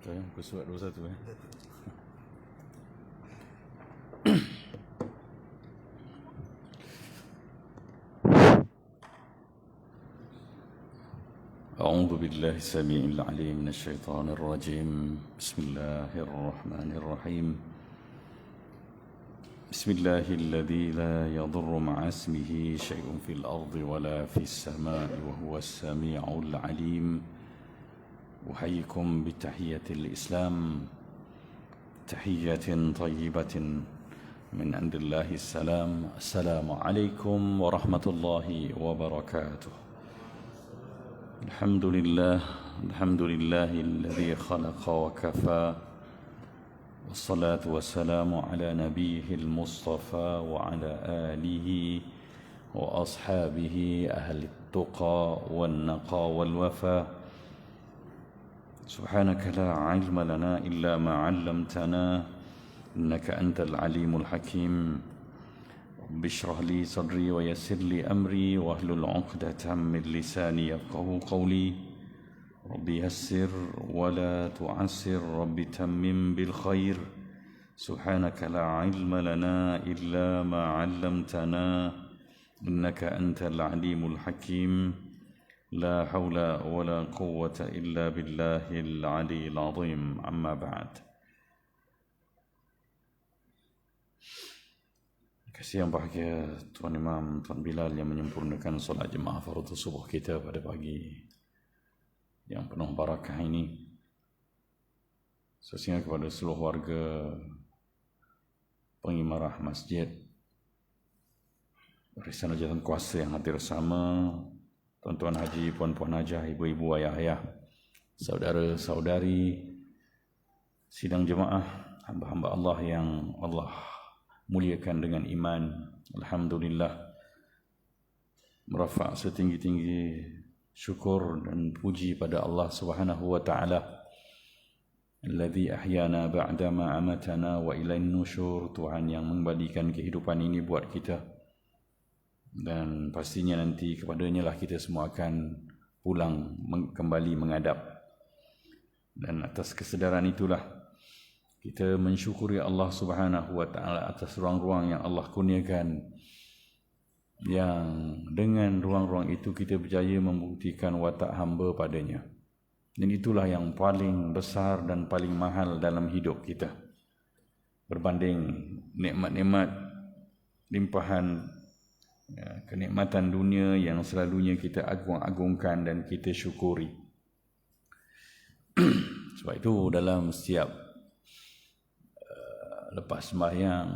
Okay, aku suat 21 أعوذ بالله السميع العليم من الشيطان الرجيم بسم الله الرحمن الرحيم بسم الله الذي لا يضر مع اسمه شيء في الأرض ولا في السماء وهو السميع العليم أحييكم بتحية الإسلام تحية طيبة من عند الله السلام عليكم ورحمة الله وبركاته الحمد لله الذي خلق وكفى والصلاة والسلام على نبيه المصطفى وعلى آله وأصحابه أهل التقى والنقى والوفا سبحانك لا علم لنا إلا ما علمتنا إنك أنت العليم الحكيم رب اشرح لي صدري ويسر لي أمري واحلل عقدة من لساني يفقهوا قولي رب يسر ولا تعسر رب تمم بالخير سبحانك لا علم لنا إلا ما علمتنا إنك أنت العليم الحكيم لا حول ولا قوة إلا بالله العلي العظيم أما بعد. Kasih yang bahagia Tuan Imam, Tuan Bilal yang menyempurnakan solat jemaah fardu subuh kita pada pagi yang penuh barakah ini. Khususnya kepada seluruh warga pengimarah masjid, barisan jawatan kuasa yang hadir bersama, tuan-tuan haji, puan-puan hajah, ibu-ibu, ayah-ayah, saudara-saudari, sidang jemaah, hamba-hamba Allah yang Allah muliakan dengan iman. Alhamdulillah, merafak setinggi-tinggi syukur dan puji pada Allah Subhanahu wa taala alladzi ahyana ba'da ma amatana wa ilain nusyur. Tuhan yang mengembalikan kehidupan ini buat kita, dan pastinya nanti kepadanya lah kita semua akan pulang kembali menghadap. Dan atas kesedaran itulah kita mensyukuri Allah Subhanahu wa taala atas ruang-ruang yang Allah kurniakan, yang dengan ruang-ruang itu kita berjaya membuktikan watak hamba padanya. Dan itulah yang paling besar dan paling mahal dalam hidup kita, berbanding nikmat-nikmat limpahan kenikmatan dunia yang selalunya kita agung-agungkan dan kita syukuri. Sebab itu dalam setiap lepas sembahyang,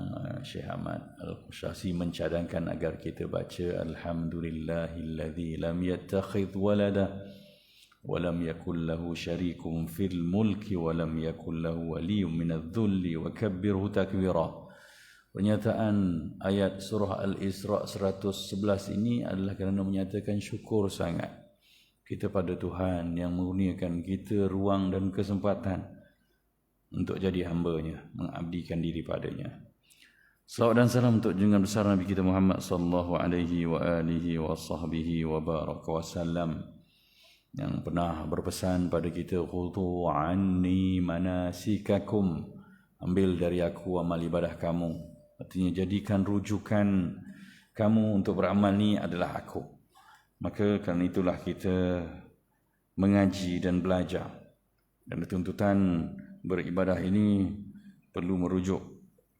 Syekh Ahmad Al-Qushasi mencadangkan agar kita baca Alhamdulillahilladzi lam yattakhidh walada wa lam yakul lahu syarikun fil mulki wa lam yakul lahu waliyyun minadh-dhulli wa kabbirhu takbira. Pernyataan ayat surah Al-Isra 111 ini adalah kerana menyatakan syukur sangat kita pada Tuhan yang mengurniakan kita ruang dan kesempatan untuk jadi hamba-Nya, mengabdikan diri padanya. Salawat dan salam untuk junjungan besar Nabi kita Muhammad sallallahu alaihi wa alihi wa sahbihi wa baraka wasallam, yang pernah berpesan pada kita, khudhu anni manasikakum, ambil dari aku amal ibadah kamu. Artinya jadikan rujukan kamu untuk beramal ni adalah aku. Maka kerana itulah kita mengaji dan belajar, dan tuntutan beribadah ini perlu merujuk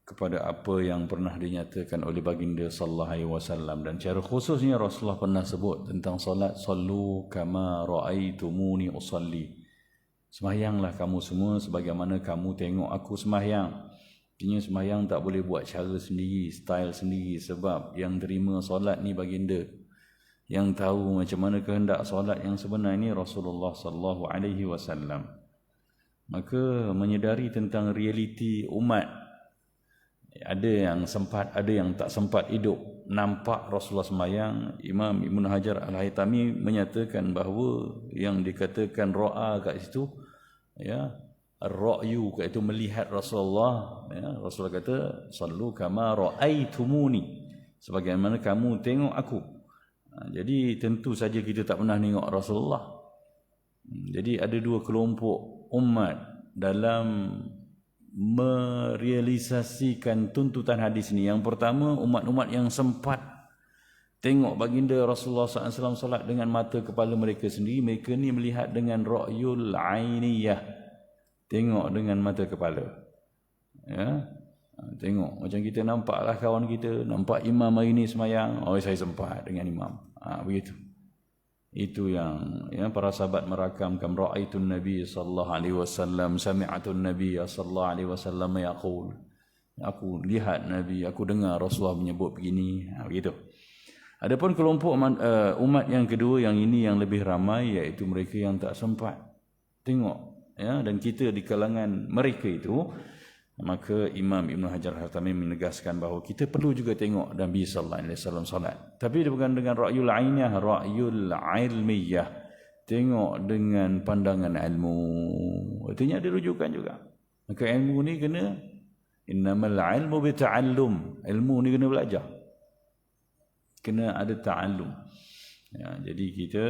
kepada apa yang pernah dinyatakan oleh baginda sallallahu alaihi wasallam, dan secara khususnya Rasulullah pernah sebut tentang solat, sallu kama raaitumuni usalli, sembahyanglah kamu semua sebagaimana kamu tengok aku sembahyang. Artinya sembahyang tak boleh buat cara sendiri, style sendiri, sebab yang terima solat ni baginda, yang tahu macam mana kehendak solat yang sebenar ini Rasulullah sallallahu alaihi wasallam. Maka menyedari tentang realiti umat, ada yang sempat, ada yang tak sempat hidup nampak Rasulullah sembahyang. Imam Ibn Hajar Al-Haytami menyatakan bahawa yang dikatakan ra'a kat situ, ya, ar-ra'yu kat itu melihat Rasulullah, ya, Rasulullah kata sallu kama ra'aitumuni, sebagaimana kamu tengok aku. Jadi tentu saja kita tak pernah tengok Rasulullah. Jadi ada dua kelompok umat dalam merealisasikan tuntutan hadis ini. Yang pertama, umat-umat yang sempat tengok baginda Rasulullah SAW solat dengan mata kepala mereka sendiri, mereka ni melihat dengan ra'yul ainiyah, tengok dengan mata kepala. Ya, tengok macam kita nampaklah kawan kita, nampak imam hari ni semayang, oh saya sempat dengan imam. Begitu. Itu yang para sahabat merakamkan, ra'aitun nabi sallallahu alaihi wasallam, sami'atun nabi sallallahu alaihi wasallam yaqul, aku lihat nabi, aku dengar Rasulullah menyebut begini. Begitu. Adapun kelompok umat yang kedua, yang ini yang lebih ramai, iaitu mereka yang tak sempat tengok, ya, dan kita di kalangan mereka itu. Maka Imam Ibn Hajar Al-Haytami menegaskan bahawa kita perlu juga tengok Nabi sallallahu alaihi wasallam salat. Tapi bukan dengan ra'yul ainiyah, ra'yul ilmiyah. Tengok dengan pandangan ilmu. Artinya ada rujukan juga. Maka ilmu ni kena, innamal ilmu bita'allum. Ilmu ni kena belajar. Kena ada ta'allum. Ya, jadi kita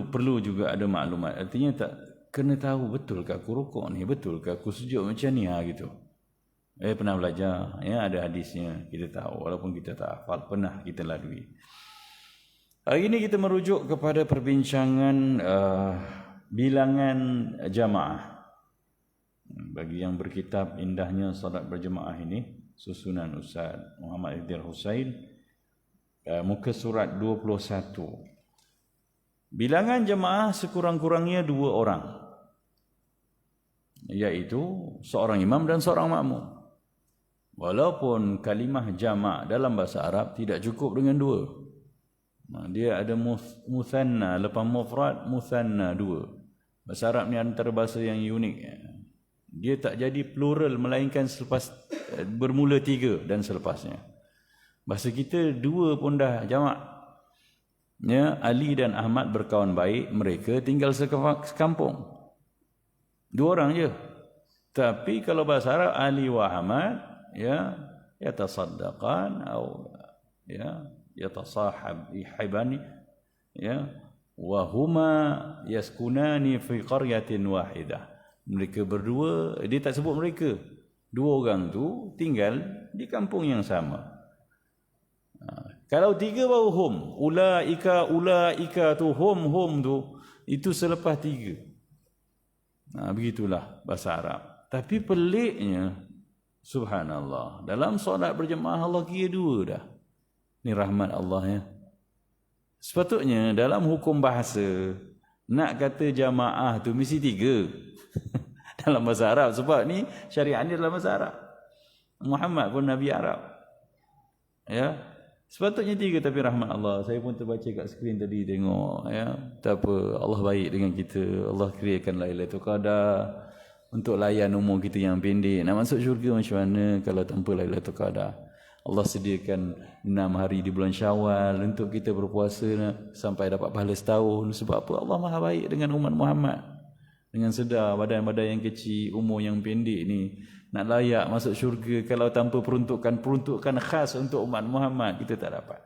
perlu juga ada maklumat. Artinya tak kena tahu, betul ke aku rukuk ni, betul ke aku sujud macam ni, gitu. Pernah belajar, ya, ada hadisnya, kita tahu walaupun kita tak hafal, pernah kita lalui. Hari ini kita merujuk kepada perbincangan bilangan jamaah. Bagi yang berkitab Indahnya Salat Berjemaah ini, susunan Ustaz Muhammad Idhir Husain, muka surat 21. Bilangan jemaah sekurang-kurangnya 2 orang, iaitu seorang imam dan seorang makmum. Walaupun kalimah jamak dalam bahasa Arab tidak cukup dengan 2. Dia ada muthanna, lepas mufrad muthanna 2. Bahasa Arab ni antara bahasa yang unik. Dia tak jadi plural, melainkan selepas bermula 3 dan selepasnya. Bahasa kita 2 pun dah jamak. Ya, Ali dan Ahmad berkawan baik, mereka tinggal sekampung. 2 orang je. Tapi kalau bahasa Arab, Ali wa Ahmad, ya, yatasaddaqan atau ya, yatasahibani, ya, wa huma yaskunani fi qaryatin wahidah. Mereka berdua, dia tak sebut mereka. 2 orang tu tinggal di kampung yang sama. Kalau 3 baru hum, ulaika tu hum tu, itu selepas 3. Begitulah bahasa Arab. Tapi peliknya, subhanallah, dalam solat berjemaah Allah kira 2 dah. Ini rahmat Allah, ya. Sepatutnya dalam hukum bahasa, nak kata jamaah tu mesti 3 dalam bahasa Arab, sebab ni syariat ni dalam bahasa Arab. Muhammad pun Nabi Arab, ya. Sepatutnya 3, tapi rahmat Allah. Saya pun terbaca kat skrin tadi, tengok, ya. Tak apa, Allah baik dengan kita. Allah kirakan Lailatul Qadar untuk layan umur kita yang pendek. Nak masuk syurga macam mana kalau tanpa Lailatul Qadar? Allah sediakan 6 hari di bulan Syawal untuk kita berpuasa sampai dapat pahala setahun. Sebab apa? Allah Maha baik dengan umat Muhammad. Dengan sedar badan-badan yang kecil, umur yang pendek ni, nak layak masuk syurga kalau tanpa peruntukan khas untuk umat Muhammad, kita tak dapat.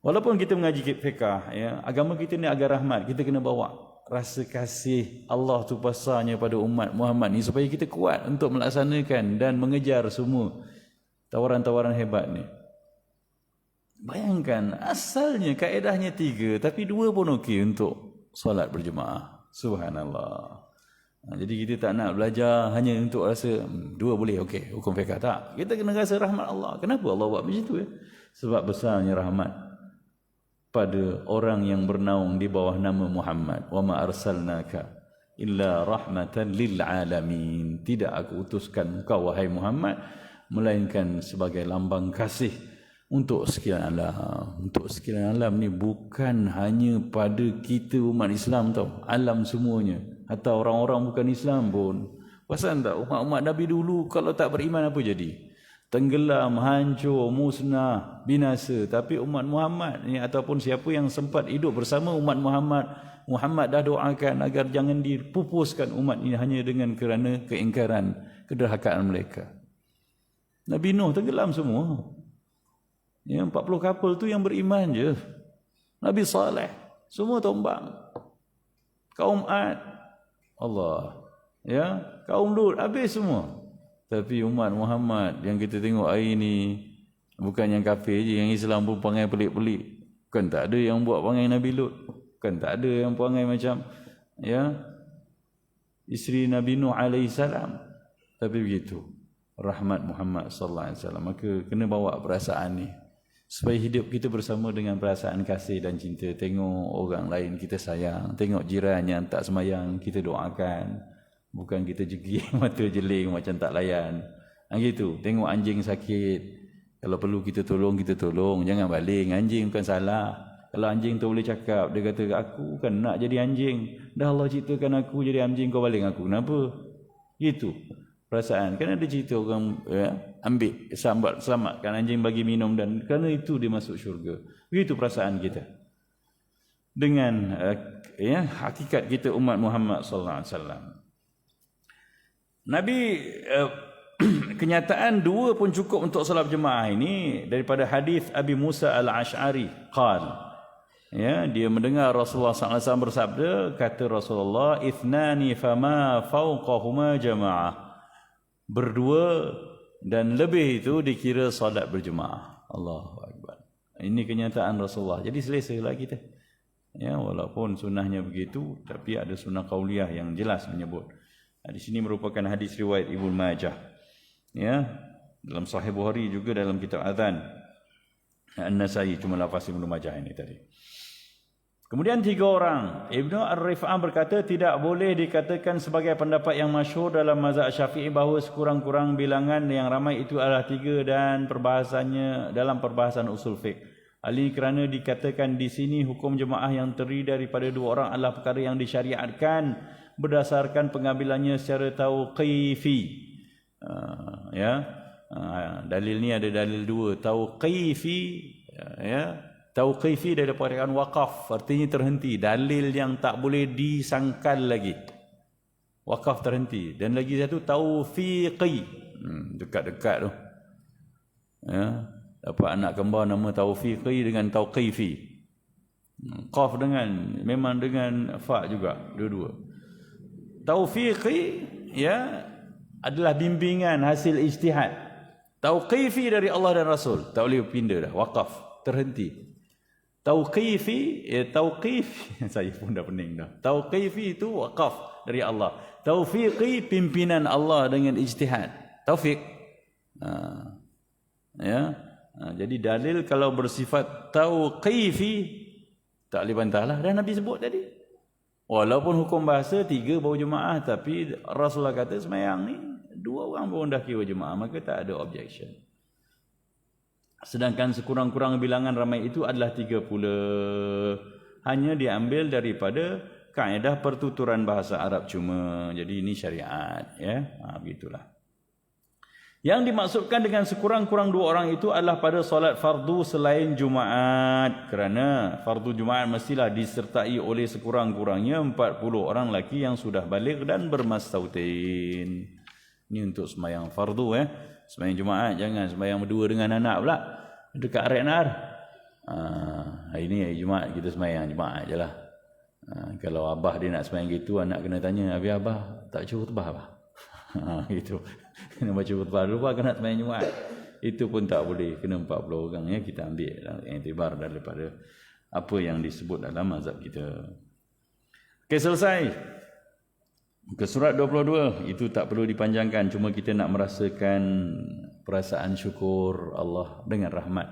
Walaupun kita mengaji fiqh, ya, agama kita ni agak rahmat, kita kena bawa rasa kasih Allah tu besarnya pada umat Muhammad ni, supaya kita kuat untuk melaksanakan dan mengejar semua tawaran-tawaran hebat ni. Bayangkan, asalnya kaedahnya 3, tapi 2 pun okey untuk solat berjemaah. Subhanallah. Jadi kita tak nak belajar hanya untuk rasa 2 boleh, okey, hukum fiqh, tak. Kita kena rasa rahmat Allah. Kenapa Allah buat macam tu, ya? Sebab besarnya rahmat pada orang yang bernaung di bawah nama Muhammad. Wa ma arsalnaka illa rahmatan lil alamin. Tidak aku utuskan engkau wahai Muhammad melainkan sebagai lambang kasih untuk sekalian alam. Untuk sekalian alam ni bukan hanya pada kita umat Islam tau, alam semuanya. Atau orang-orang bukan Islam pun. Pasal tak, umat-umat Nabi dulu kalau tak beriman apa jadi? Tenggelam, hancur, musnah, binasa. Tapi umat Muhammad ni, ataupun siapa yang sempat hidup bersama umat Muhammad, Muhammad dah doakan agar jangan dipupuskan umat ini hanya dengan kerana keingkaran, kederhakaan mereka. Nabi Nuh tenggelam semua. Ya, 40 kapal tu yang beriman je. Nabi Saleh semua tombang. Kaum Ad, Allah, Ya, kaum Lut habis semua. Tapi umat Muhammad yang kita tengok hari ni bukan yang kafir je, yang Islam pun perangai pelik-pelik. Bukan tak ada yang buat perangai Nabi Lut. Bukan tak ada yang perangai macam ya isteri Nabi Nuh alaihi salam. Tapi begitu rahmat Muhammad sallallahu alaihi wasallam, maka kena bawa perasaan ni supaya hidup kita bersama dengan perasaan kasih dan cinta. Tengok orang lain kita sayang, tengok jiran yang tak semayang kita doakan, bukan kita jegi mata jeling macam tak layan. Gitu. Tengok anjing sakit, kalau perlu kita tolong, jangan baling. Anjing bukan salah. Kalau anjing tu boleh cakap, dia kata aku kan nak jadi anjing, dah Allah ciptakan aku jadi anjing, kau baling aku kenapa? Gitu perasaan. Kan ada cerita orang ambil selamatkan anjing bagi minum, dan kerana itu dia masuk syurga. Begitu perasaan kita dengan hakikat kita umat Muhammad sallallahu alaihi wasallam. Nabi kenyataan dua pun cukup untuk salat jemaah ini. Daripada hadis Abi Musa al-Ash'ari qala, ya, dia mendengar Rasulullah SAW bersabda, kata Rasulullah, ithnani fama fawqahuma jamaah, berdua dan lebih itu dikira solat berjemaah. Allahu Akbar. Ini kenyataan Rasulullah. Jadi selesalah kita. Ya, walaupun sunnahnya begitu, tapi ada sunnah qauliyah yang jelas menyebut. Di sini merupakan hadis riwayat Ibnu Majah. Ya, dalam Sahih Bukhari juga dalam kitab Adzan. An-Nasai, cuma lafaz Ibnu Majah ini tadi. Kemudian tiga orang. Ibnu Ar-Rif'ah berkata tidak boleh dikatakan sebagai pendapat yang masyhur dalam mazhab Syafi'i bahawa sekurang-kurang bilangan yang ramai itu adalah tiga, dan perbahasannya dalam perbahasan usul fiqh. Hal ini kerana dikatakan di sini hukum jemaah yang terdiri daripada dua orang adalah perkara yang disyariatkan berdasarkan pengambilannya secara tauqifi. Dalil ni ada dalil dua. Tauqifi, tauqifi dari perkataan waqaf, artinya terhenti. Dalil yang tak boleh disangkal lagi. Waqaf terhenti. Dan lagi satu taufiqi. Dekat-dekat tu. Ya, dapat anak kembar nama taufiqi dengan tauqifi. Qaf memang dengan fa juga, dua-dua. Taufiqi adalah bimbingan hasil ijtihad. Tauqifi dari Allah dan Rasul, tak boleh pindah dah, waqaf, terhenti. Tauqifi, saya pun dah pening dah. Tauqifi itu waqaf dari Allah. Taufiqi pimpinan Allah dengan ijtihad. Taufik. Jadi dalil kalau bersifat tauqifi tak boleh bantahlah, dah Nabi sebut tadi. Walaupun hukum bahasa tiga baru jemaah, tapi Rasulullah kata semayang ni dua orang pun dah kira jemaah, maka tak ada objection. Sedangkan sekurang-kurang bilangan ramai itu adalah 30. Hanya diambil daripada kaedah pertuturan bahasa Arab cuma. Jadi ini syariat, ya. Begitulah. Yang dimaksudkan dengan sekurang-kurang dua orang itu adalah pada solat fardu selain Jumaat. Kerana fardu Jumaat mestilah disertai oleh sekurang-kurangnya 40 orang lelaki yang sudah baligh dan bermastautin. Ini untuk semayang fardu, Semayang Jumaat, jangan semayang berdua dengan anak pula. Dekat Areknar. Hari ni hari Jumaat kita semayang Jumaat je lah. Kalau abah dia nak semayang gitu, anak kena tanya, habis abah tak cukup khutbah abah? Gitu. Kena baca khutbah dulu baru nak semayang Jumaat. Itu pun tak boleh, kena 40 orang, kita ambil yang tibar daripada apa yang disebut dalam mazhab kita. Okey, selesai. Ke surat 22, itu tak perlu dipanjangkan, cuma kita nak merasakan perasaan syukur Allah dengan rahmat,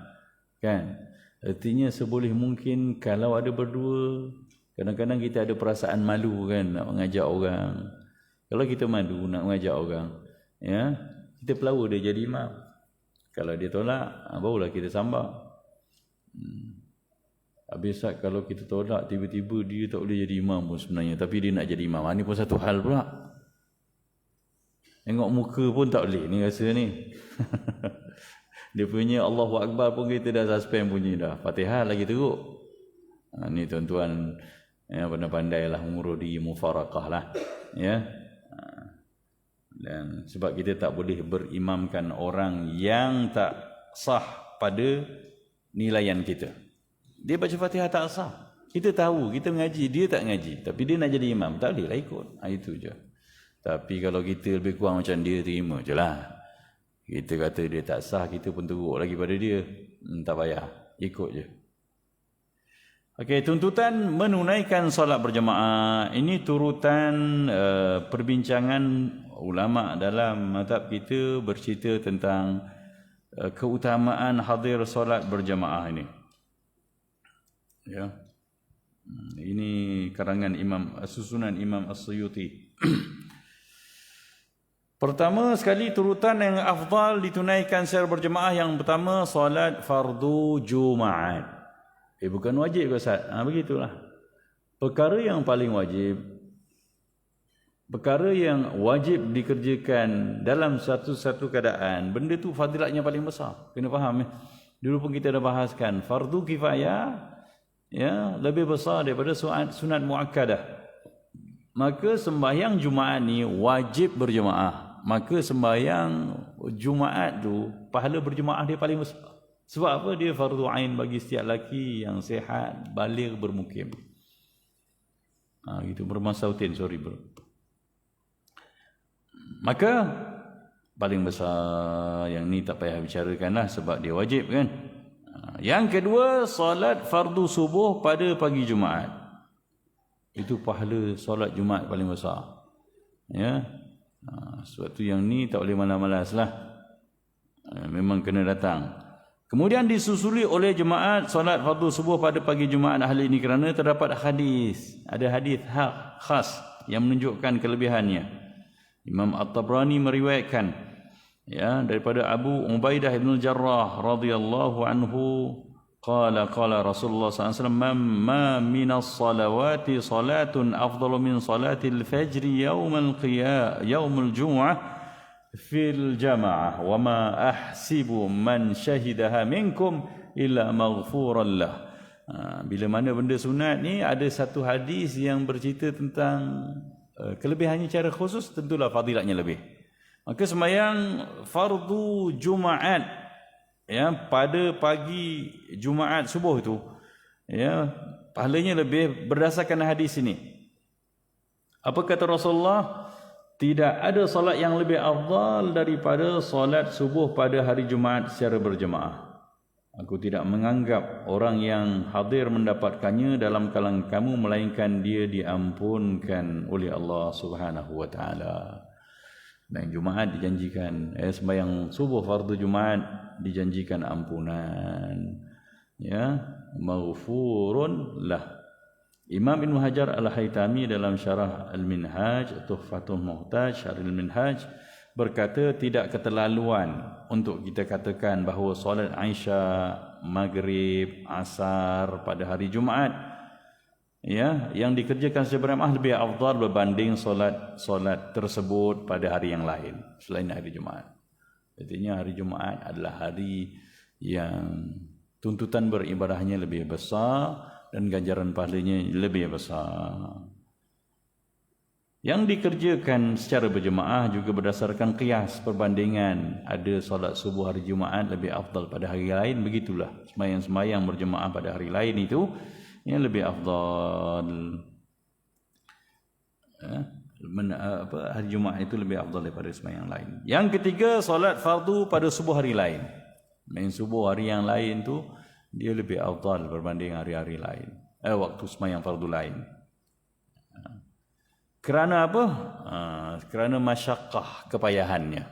kan? Artinya seboleh mungkin kalau ada berdua, kadang-kadang kita ada perasaan malu, kan, nak mengajak orang. Kalau kita malu nak mengajak orang, kita pelawa dia jadi imam. Kalau dia tolak, barulah kita sambak. Habis kalau kita tolak, tiba-tiba dia tak boleh jadi imam pun sebenarnya, tapi dia nak jadi imam. Ini pun satu hal pula. Tengok muka pun tak boleh ni rasa ni. Dia punya Allahu Akbar pun kita dah suspend bunyi dah. Fatihah lagi teruk. Ni tuan-tuan pandai-pandailah mengurus diri, mufaraqah lah. Dan sebab kita tak boleh berimamkan orang yang tak sah pada nilaian kita. Dia baca Fatihah tak sah. Kita tahu, kita mengaji, dia tak mengaji, tapi dia nak jadi imam, tak boleh lah ikut. Itu je. Tapi kalau kita lebih kurang macam dia, terima je lah. Kita kata dia tak sah, kita pun teruk lagi pada dia. Tak payah, ikut je. Okey, tuntutan menunaikan solat berjemaah. Ini turutan perbincangan ulama dalam mazhab kita bercerita tentang keutamaan hadir solat berjemaah ini. Ya. Ini karangan susunan Imam As-Suyuti. Pertama sekali turutan yang afdal ditunaikan secara berjemaah, yang pertama solat fardu Jumaat. Bukan wajib ke Ustaz? Begitulah. Perkara yang paling wajib, perkara yang wajib dikerjakan dalam satu-satu keadaan, benda tu fadilatnya paling besar. Kena faham ya. Dulu pun kita dah bahaskan, fardu kifayah ya lebih besar daripada sunat muakkadah. Maka sembahyang Jumaat ni wajib berjemaah. Maka sembahyang Jumaat tu pahala berjemaah dia paling besar. Sebab apa? Dia fardu ain bagi setiap lelaki yang sihat, baligh, bermukim. Gitu, bermasautin, sorry bro. Maka paling besar yang ni tak payah bicarakanlah sebab dia wajib kan. Yang kedua, solat fardu subuh pada pagi Jumaat. Itu pahala solat Jumaat paling besar. Ya. Sebab tu yang ni tak boleh malas-malas lah. Memang kena datang. Kemudian disusuli oleh jemaat solat fardu subuh pada pagi Jumaat hal ini kerana terdapat hadis. Ada hadis khas yang menunjukkan kelebihannya. Imam At-Tabrani meriwayatkan ya daripada Abu Ubaidah bin Jarrah radhiyallahu anhu qala Rasulullah sallallahu alaihi wasallam ma minas salawati salatun afdalu min salatil fajri yaumul jumu'ah fil jamaah wa ma ahsibu man syahidaha minkum illa maghfuran lah. Bila mana benda sunat ni ada satu hadis yang bercerita tentang kelebihannya secara khusus, tentulah fadilatnya lebih. Maka sembahyang fardu Jumaat ya pada pagi Jumaat subuh tu ya pahalanya lebih berdasarkan hadis ini. Apa kata Rasulullah? Tidak ada solat yang lebih afdal daripada solat subuh pada hari Jumaat secara berjemaah. Aku tidak menganggap orang yang hadir mendapatkannya dalam kalangan kamu melainkan dia diampunkan oleh Allah Subhanahu wa taala. Dan Jumaat dijanjikan sembahyang subuh fardu Jumaat dijanjikan ampunan. Ya, maghfurun lah. Imam Ibn Hajar Al-Haytami dalam syarah Al-Minhaj, Tuhfatul Muhtaj, Syarah Al-Minhaj berkata tidak keterlaluan untuk kita katakan bahawa solat Aisyah, Maghrib, Asar pada hari Jumaat ya yang dikerjakan secara berjemaah lebih afdal berbanding solat tersebut pada hari yang lain selain hari Jumaat. Artinya hari Jumaat adalah hari yang tuntutan beribadahnya lebih besar dan ganjaran pahalanya lebih besar. Yang dikerjakan secara berjemaah juga berdasarkan qiyas perbandingan. Ada solat subuh hari Jumaat lebih afdal pada hari lain, begitulah. Sembahyang berjemaah pada hari lain itu yang lebih afdal. Hari Jumaat itu lebih afdal daripada sembahyang lain. Yang ketiga, solat fardu pada subuh hari lain. Subuh hari yang lain tu dia lebih afdal berbanding hari-hari lain. Waktu sembahyang fardu lain. Kerana apa? Kerana masyaqqah, kepayahannya.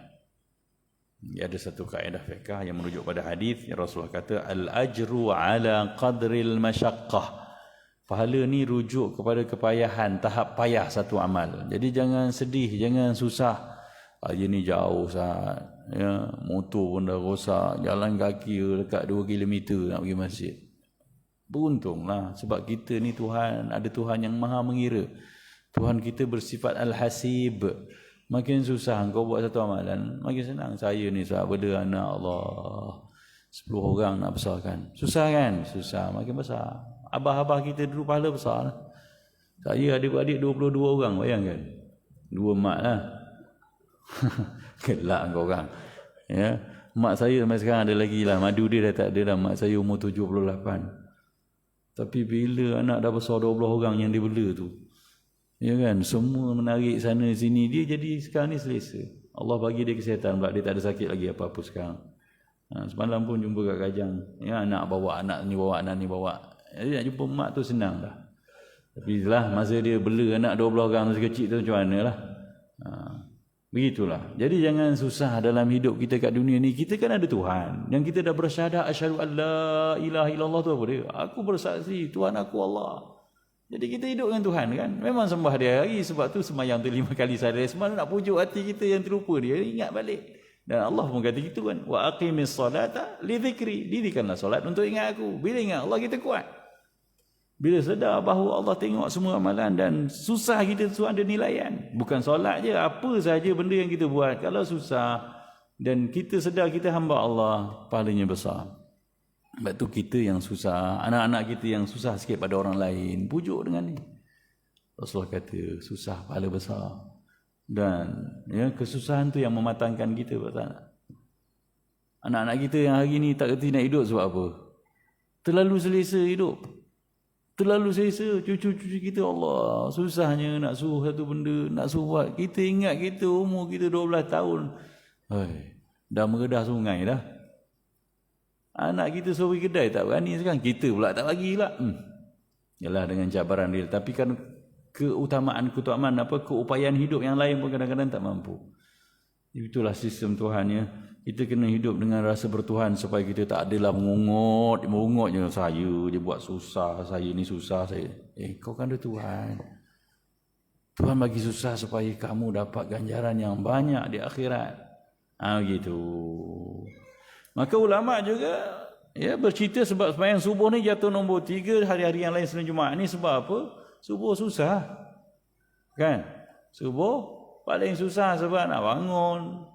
Ada satu kaedah fiqh yang merujuk pada hadis yang Rasulullah kata al-ajru ala qadril masyaqqah. Pahala ni rujuk kepada kepayahan, tahap payah satu amal. Jadi jangan sedih, jangan susah. Hari ni jauh Ustaz. Ya, motor pun dah rosak, jalan kaki dekat 2 km nak pergi masjid. Beruntunglah sebab kita ni Tuhan, ada Tuhan yang Maha mengira. Tuhan kita bersifat Al-Hasib. Makin susah kau buat satu amalan, makin senang. Saya ni sahabat anak Allah 10 orang nak besarkan. Susah kan? Susah, makin besar. Abah-abah kita dulu pahala besar. Saya adik-adik 22 orang, bayangkan. 2 mak lah. Gelak kau orang. Ya, mak saya sampai sekarang ada lagi lah, madu dia dah tak ada dah. Mak saya umur 78. Tapi bila anak dah besar 12 orang yang dia bela tu, Ya kan, semua menarik sana sini, dia jadi sekarang ni selesa. Allah bagi dia kesihatan pula, dia tak ada sakit lagi apa-apa sekarang. Semalam pun jumpa kat Kajang, ya, anak bawa anak ni bawa, anak ni bawa. Jadi nak jumpa mak tu senang dah. Tapi itulah masa dia bela anak 12 orang masih kecil tu macam mana lah. Begitulah. Jadi jangan susah dalam hidup kita kat dunia ni. Kita kan ada Tuhan. Yang kita dah bersyahadat asyhadu an la ilaha illallah tu apa dia? Aku bersaksi Tuhan aku Allah. Jadi kita hidup dengan Tuhan kan. Memang sembah dia hari, sebab tu sembahyang tu 5 kali sehari. Semalam nak pujuk hati kita yang terlupa dia, ingat balik. Dan Allah pun kata gitu kan. Wa aqimis salata li dzikri. Dirikanlah solat untuk ingat aku. Bila ingat Allah kita kuat. Bila sedar bahawa Allah tengok semua amalan dan susah kita tu ada nilaian. Bukan solat je, apa sahaja benda yang kita buat. Kalau susah dan kita sedar kita hamba Allah, pahalanya besar. Sebab tu kita yang susah, anak-anak kita yang susah sikit pada orang lain, pujuk dengan ni. Rasulullah kata, susah pahala besar. Dan ya, kesusahan tu yang mematangkan kita. Anak-anak kita yang hari ni tak kerti nak hidup sebab apa? Terlalu selesa hidup. Terlalu selesa, cucu-cucu kita Allah susahnya nak suruh satu benda, nak suruh buat. Kita ingat kita umur kita 12 tahun. Dah meredah sungai dah. Anak kita suruh pergi kedai tak berani sekarang. Kita pula tak bagi pula. Yalah dengan cabaran dia. Tapi kan keutamaan keupayaan hidup yang lain pun kadang-kadang tak mampu. Itulah sistem Tuhan ya. Kita kena hidup dengan rasa bertuhan supaya kita tak adalah mengungut je. Saya je buat susah, saya ni susah saya. Kau kan ada Tuhan. Tuhan bagi susah supaya kamu dapat ganjaran yang banyak di akhirat. Gitu. Maka ulama juga ya bercerita sebab sembahyang subuh ni jatuh nombor 3 hari-hari yang lain selain Jumaat ni sebab apa? Subuh susah. Kan? Subuh paling susah sebab nak bangun.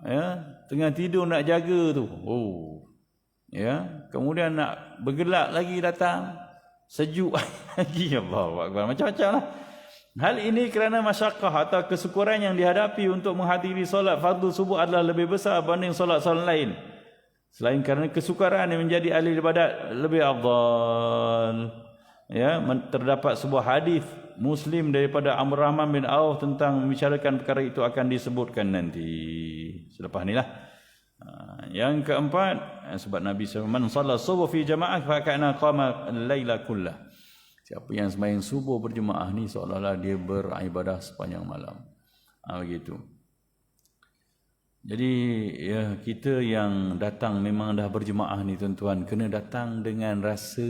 Ya, tengah tidur nak jaga tu. Ya, kemudian nak bergelak lagi datang. Sejuk lagi. Allahu akbar. Macam-macam lah. Hal ini kerana masyaqqah atau kesukaran yang dihadapi untuk menghadiri solat fardu subuh adalah lebih besar berbanding solat-solat lain. Selain kerana kesukaran yang menjadi ahli ibadat lebih afdal. Ya, terdapat sebuah hadis Muslim daripada Amr Rahman bin Auf tentang membicarakan perkara itu akan disebutkan nanti. Selepas inilah. Yang keempat, sebab Nabi SAW, man shalla subuh fi jama'ah fa kana qama al-laila kullah. Siapa yang sembahyang subuh berjemaah ni seolah-olah dia beribadah sepanjang malam. Begitu. Jadi ya, kita yang datang memang dah berjemaah ni tuan-tuan, kena datang dengan rasa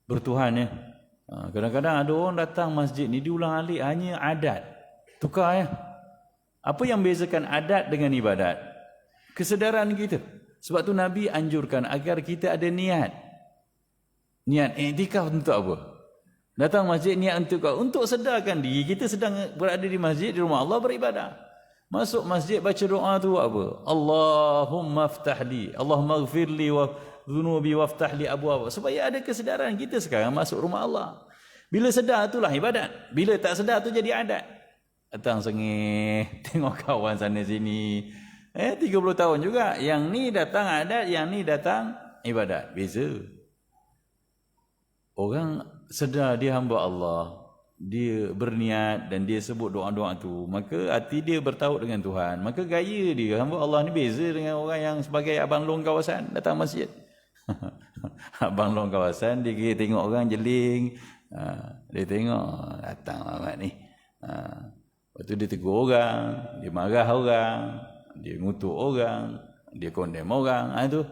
bertuhan ya. Kadang-kadang ada orang datang masjid ni diulang-alik hanya adat. Tukar ya. Apa yang bezakan adat dengan ibadat? Kesedaran kita. Sebab tu Nabi anjurkan agar kita ada niat. Niat iktikaf untuk apa? Datang masjid niat untuk sedarkan diri kita sedang berada di masjid, di rumah Allah beribadah. Masuk masjid baca doa tu apa? Allahumma ftahli, Allahumma ghfirli wa dhunubi waftahli abwaab. Supaya ada kesedaran kita sekarang masuk rumah Allah. Bila sedar itulah ibadat. Bila tak sedar tu jadi adat. Datang sengih, tengok kawan sana sini. 30 tahun juga. Yang ni datang adat, yang ni datang ibadat. Beza. Orang sedar dia hamba Allah, dia berniat dan dia sebut doa-doa tu, maka hati dia bertaut dengan Tuhan. Maka gaya dia hamba Allah ni beza dengan orang yang sebagai abang long kawasan datang masjid. Abang long kawasan dia kira tengok orang jeling, dia tengok datang Muhammad ni. Lepas tu dia tegur orang, dia marah orang, dia ngutuk orang, dia condemn orang. Itu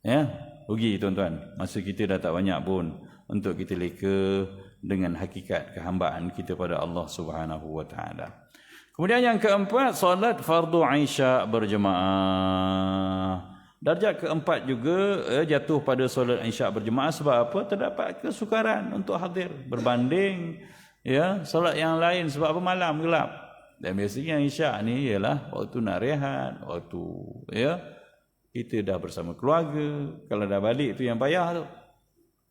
ya, rugi tuan-tuan. Masa kita dah tak banyak pun untuk kita leka dengan hakikat kehambaan kita pada Allah Subhanahu wa taala. Kemudian yang keempat, solat fardu Isya berjemaah. Darjat keempat juga jatuh pada solat Isya berjemaah sebab apa? Terdapat kesukaran untuk hadir berbanding ya solat yang lain sebab apa? Malam gelap. Dan biasanya Isya ni ialah waktu nak rehat, waktu ya kita dah bersama keluarga. Kalau dah balik tu yang payah tu.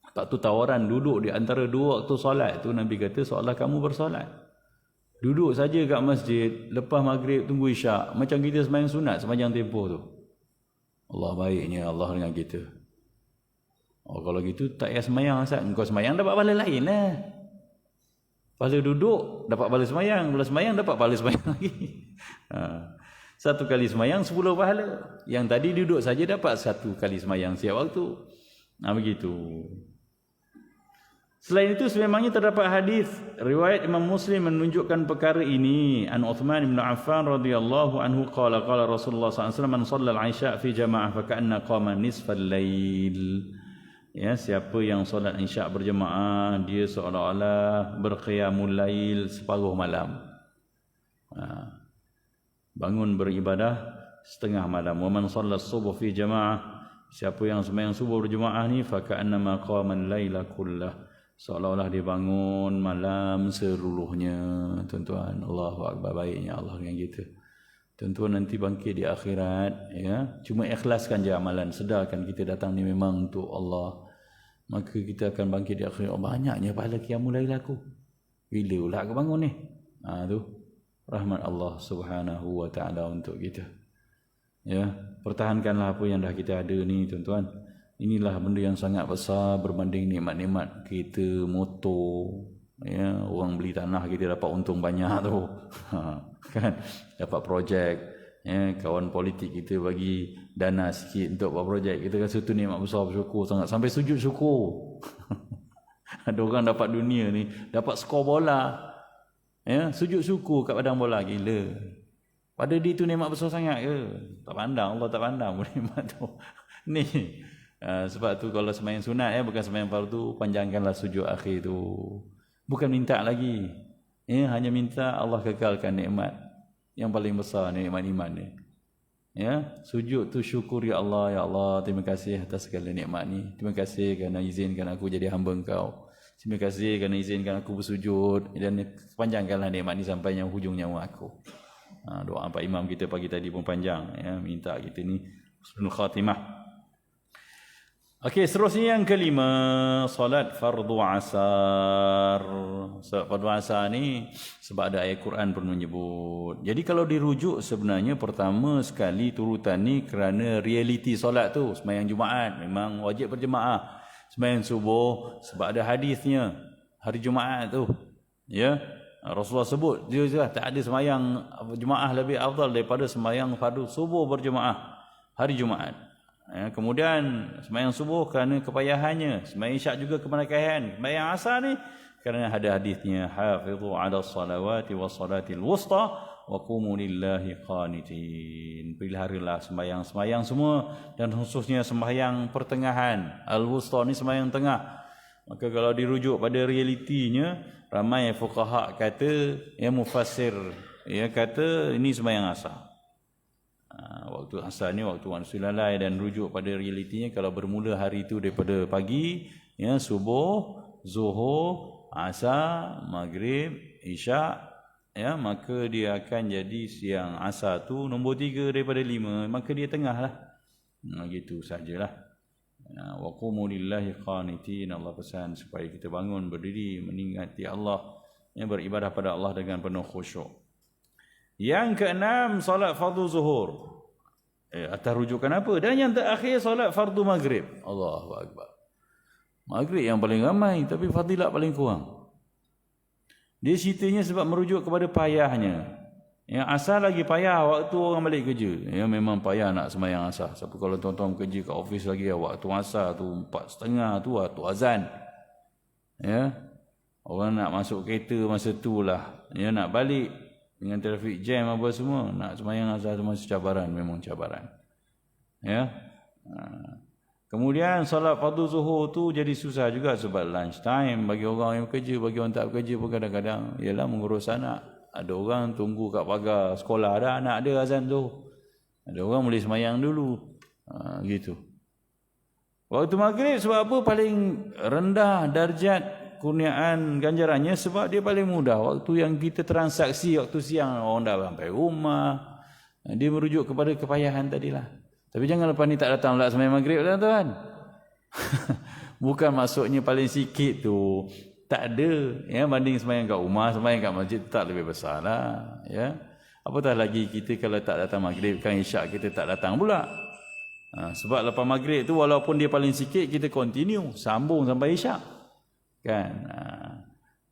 Tak tu tawaran duduk di antara dua waktu solat tu, Nabi kata seolah kamu bersolat. Duduk saja kat masjid lepas maghrib tunggu Isyak macam kita sembahyang sunat sepanjang tempoh tu. Allah baiknya Allah dengan kita. Kalau gitu tak payah sembahyang Ustaz. Engkau sembahyang dapat pahala lain lah. Pahala duduk dapat pahala sembahyang dapat pahala sembahyang lagi. Satu kali sembahyang 10 pahala. Yang tadi duduk saja dapat 1 kali sembahyang setiap waktu. Begitu. Selain itu sememangnya terdapat hadis riwayat Imam Muslim menunjukkan perkara ini. An Uthman bin Affan radhiyallahu anhu qala Rasulullah sallallahu alaihi wasallam man shalla al-isya fi jama'ah fa ka'anna qama nisfal lail. Ya, siapa yang solat isyak berjemaah dia seolah-olah berqiyamul lail separuh malam. Bangun beribadah setengah malam. Wa man shalla as-subh fi jamaah, siapa yang sembahyang subuh berjemaah ni fa ka'annama qama al-laila kullah, seolah-olah dia bangun malam seluruhnya. Tuan-tuan, Allahu akbar, baiknya Allah yang gitu. Tuan-tuan nanti bangkit di akhirat, ya. Cuma ikhlaskan je amalan, sedarkan kita datang ni memang untuk Allah. Maka kita akan bangkit di akhirat, banyaknya pahala qiyamul lail aku. Bila pula aku bangun ni? Tu rahmat Allah Subhanahu wa taala untuk kita. Ya, pertahankanlah apa yang dah kita ada ni, tuan-tuan. Inilah benda yang sangat besar berbanding nikmat-nikmat kita, motor, ya, orang beli tanah kita dapat untung banyak tu. Kan, dapat projek, ya, kawan politik kita bagi dana sikit untuk buat projek, kita rasa tu nikmat besar, bersyukur sangat sampai sujud syukur. Ada orang dapat dunia ni, dapat skor bola, ya, sujud syukur kat padang bola, gila. Pada dia tu nikmat besar sangat ke? Tak pandang, Allah tak pandang nikmat tu. Ni sebab tu kalau sembahyang sunat, ya, bukan sembahyang fardu, panjangkanlah sujud akhir tu. Bukan minta lagi, ya, hanya minta Allah kekalkan nikmat yang paling besar, nikmat iman ni. Ya, sujud tu syukur, ya Allah, terima kasih atas segala nikmat ni. Terima kasih kerana izinkan aku jadi hamba Engkau. Terima kasih kerana izinkan aku bersujud, dan panjangkanlah nikmat ni sampai yang hujung nyawa aku. Doa Pak Imam kita pagi tadi pun panjang, ya, minta kita ni husnul khatimah. Okey, seterusnya yang kelima, solat fardu asar. Solat fardu asar ni sebab ada ayat Quran pun menyebut. Jadi kalau dirujuk sebenarnya pertama sekali turutan ni kerana realiti solat tu. Sembahyang Jumaat memang wajib berjemaah. Sembahyang subuh sebab ada hadisnya hari Jumaat tu. Ya, Rasulullah sebut dia tak ada sembahyang jemaah lebih afdal daripada sembahyang fardu subuh berjemaah hari Jumaat. Ya, kemudian sembahyang subuh kerana kepayahannya, sembahyang isyak juga kemerdekaan, sembahyang asar ni kerana ada hadisnya hafizu ala salawati was salatil wusta wa qumu lillahi qanitin. Peliharalah sembahyang-sembahyang semua, dan khususnya sembahyang pertengahan, al-wusta ni sembahyang tengah. Maka kalau dirujuk pada realitinya, ramai fuqaha kata, ya, mufassir, ya, kata ini sembahyang asar. Waktu asar ni waktu manusia lalai, dan rujuk pada realitinya kalau bermula hari itu daripada pagi, ya, subuh, zuhur, asar, maghrib, isyak, ya, maka dia akan jadi siang. Asar tu nombor 3 daripada 5, maka dia tengah lah. Gitu sajalah. Wa qumu lillahi qanitin. Allah pesan supaya kita bangun berdiri meningati Allah, yang beribadah pada Allah dengan penuh khusyuk. Yang keenam, solat fardu zuhur. Atas rujukan apa? Dan yang terakhir, solat fardu maghrib. Allahu akbar. Maghrib yang paling ramai, tapi fadilat paling kurang. Dia ceritanya sebab merujuk kepada payahnya. Yang asar lagi payah waktu orang balik kerja. Ya, memang payah nak sembahyang asar. Tapi kalau tuan-tuan kerja kat office lagi, waktu asar tu 4:30 tu waktu azan. Ya, orang nak masuk kereta masa tu lah. Ya, nak balik dengan trafik jam apa semua, nak sembahyang asar tu masih cabaran, memang cabaran. Ya. Kemudian solat fardu zuhur tu jadi susah juga sebab lunch time bagi orang yang bekerja, bagi orang tak bekerja pun kadang-kadang ialah mengurus anak. Ada orang tunggu kat pagar sekolah dah anak dia azan tu. Ada orang boleh sembahyang dulu. Gitu. Waktu maghrib sebab apa paling rendah darjat kurniaan ganjarannya? Sebab dia paling mudah. Waktu yang kita transaksi waktu siang, orang dah sampai rumah. Dia merujuk kepada kepayahan tadilah. Tapi jangan lepas ni tak datang pula sembahyang maghrib, tuan-tuan. Bukan maksudnya paling sikit tu tak ada, ya, banding sembahyang kat rumah, sembahyang kat masjid tak lebih besar lah, ya. Apatah lagi kita kalau tak datang maghrib, kan isyak kita tak datang pula. Sebab lepas maghrib tu walaupun dia paling sikit, kita continue sambung sampai isyak. Kan?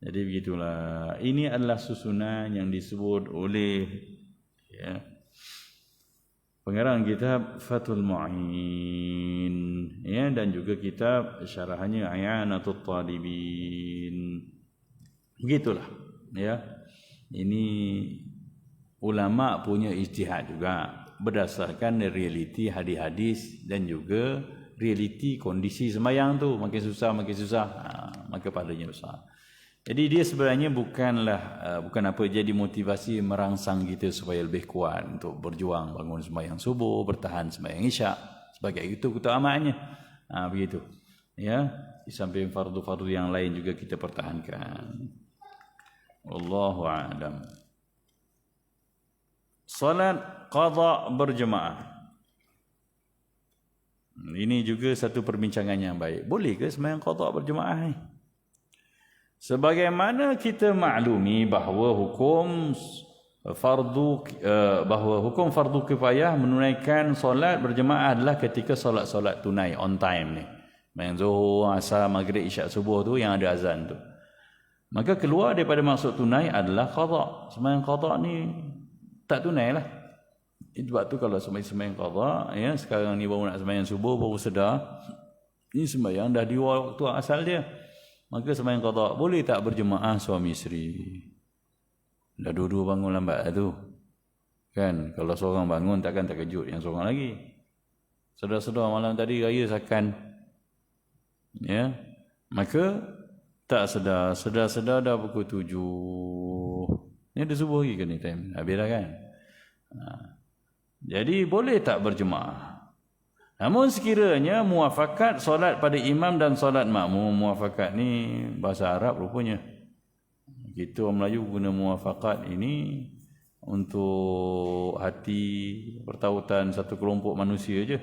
Jadi begitulah. Ini adalah susunan yang disebut oleh pengarang kitab Fathul Mu'in, dan juga kitab syarahannya I'anatul Talibin. Begitulah, Ini ulama punya ijtihad juga berdasarkan realiti hadis-hadis dan juga realiti kondisi sembahyang tu, makin susah maka pahalanya besar. Jadi dia sebenarnya bukan apa jadi motivasi merangsang kita supaya lebih kuat untuk berjuang bangun sembahyang subuh, bertahan sembahyang isyak sebagai itu keutamaannya. Begitu. Di samping fardu-fardu yang lain juga kita pertahankan. Wallahu a'lam. Salat qada berjemaah. Ini juga satu perbincangan yang baik. Boleh ke sembahyang qada berjemaah ni? Sebagaimana kita maklumi bahawa hukum fardu kifayah menunaikan solat berjemaah adalah ketika solat-solat tunai on time ni. Sembahyang Zuhur, Asar, Maghrib, Isyak, Subuh tu yang ada azan tu. Maka keluar daripada maksud tunai adalah qada. Sembahyang qada ni tak tunai lah. Sebab tu kalau sembahyang qada, sekarang ni baru nak sembahyang subuh baru sedar ini sembahyang dah di waktu asal dia. Maka sembahyang qada boleh tak berjemaah suami isteri? Dah dua-dua bangun lambat tu. Kan kalau seorang bangun takkan terkejut yang seorang lagi. Sedar-sedar malam tadi raya sakan. Maka tak sedar dah pukul 7. Ni ada subuh lagi ke ni time? Habis dah kan? Jadi boleh tak berjemaah? Namun sekiranya muafakat solat pada imam dan solat makmum, muafakat ni bahasa Arab rupanya. Kita orang Melayu guna muafakat ini untuk hati pertautan satu kelompok manusia je.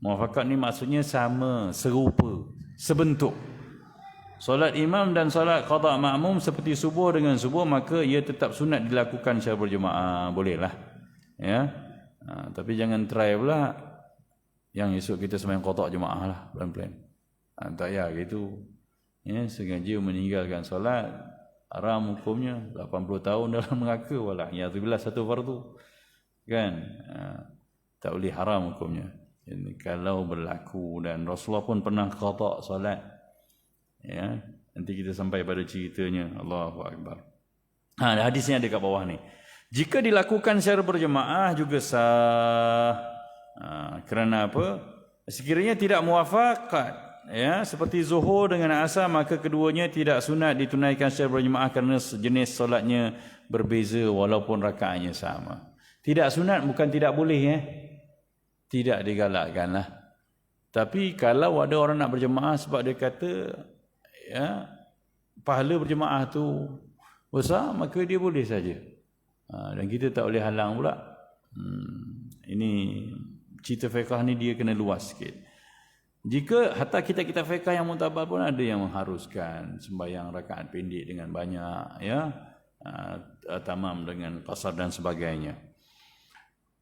Muafakat ni maksudnya sama, serupa, sebentuk. Solat imam dan solat qada makmum seperti subuh dengan subuh, maka ia tetap sunat dilakukan secara berjemaah. Bolehlah. Tapi jangan try pula yang esok kita sembahyang qada jemaah lah, pelan-pelan. Tak payah gitu. Sengaja meninggalkan solat, haram hukumnya, 80 tahun dalam neraka, walah ya'zubillah satu fardu. Kan? Tak boleh haram hukumnya. Kalau berlaku, dan Rasulullah pun pernah qada solat. Nanti kita sampai pada ceritanya. Allahu Akbar. Hadisnya ada kat bawah ni. Jika dilakukan secara berjemaah juga sah. Kerana apa? Sekiranya tidak muafakat seperti zuhur dengan asar, maka keduanya tidak sunat ditunaikan secara berjemaah kerana jenis solatnya berbeza walaupun rakaatnya sama. Tidak sunat bukan tidak boleh, tidak digalakkan lah. Tapi kalau ada orang nak berjemaah sebab dia kata pahala berjemaah tu besar, maka dia boleh saja. Dan kita tak boleh halang pula. Ini cerita fiqah ni dia kena luas sikit. Jika hatta kita fiqah yang mutabar pun ada yang mengharuskan sembahyang rakaat pendek dengan banyak, tamam dengan qasar dan sebagainya.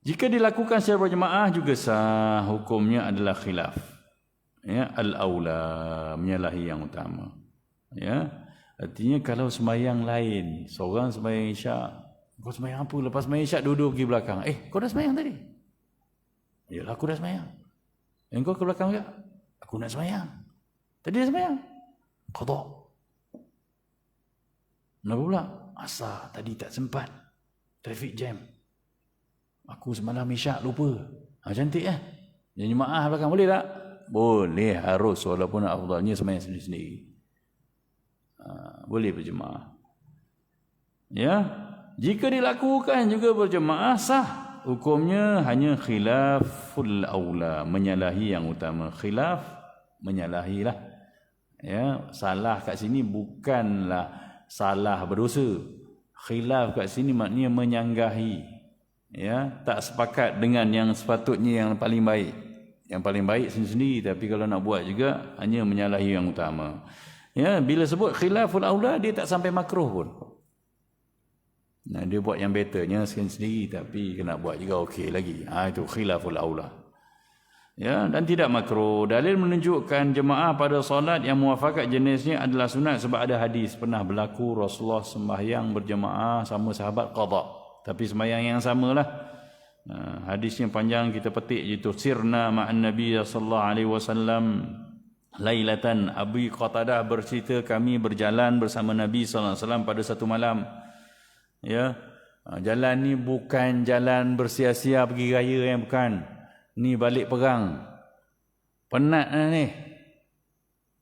Jika dilakukan secara berjemaah juga sah, hukumnya adalah khilaf. Al-aula, menyalahi yang utama. Artinya kalau sembahyang lain, seorang sembahyang isyak, kau sembahyang apa? Lepas sembahyang isyak duduk pergi belakang. Kau dah sembahyang tadi? Yalah aku dah sembahyang. Engkau ke belakang juga? Aku nak sembahyang. Tadi dah sembahyang? Qada. Kenapa pula? Asar tadi tak sempat. Traffic jam. Aku semalam isyak lupa. Cantik Jadi jemaah belakang boleh tak? Boleh, harus, walaupun afdalnya sembahyang sendiri-sendiri. Boleh berjemaah. Jika dilakukan juga berjemaah sah. Hukumnya hanya khilaful aula, menyalahi yang utama. Khilaf, menyalahilah. Salah kat sini bukanlah salah berdosa. Khilaf kat sini maknanya menyanggahi. Tak sepakat dengan yang sepatutnya yang paling baik. Yang paling baik sendiri-sendiri, tapi kalau nak buat juga hanya menyalahi yang utama. Bila sebut khilaful aula, dia tak sampai makruh pun. Dia buat yang betternya sendiri, tapi kena buat juga okey lagi. Itu khilaful aula. Ya, dan tidak makruh. Dalil menunjukkan jemaah pada solat yang muafakat jenisnya adalah sunat sebab ada hadis pernah berlaku Rasulullah sembahyang berjemaah sama sahabat qada. Tapi sembahyang yang samalah. Hadisnya panjang, kita petik je tu. Sirna ma'an Nabi sallallahu alaihi wasallam lailatan. Abu Qatadah bercerita kami berjalan bersama Nabi sallallahu alaihi wasallam pada satu malam. Ya. Jalan ni bukan jalan bersia-sia pergi raya yang bukan. Ni balik perang. Penat lah ni.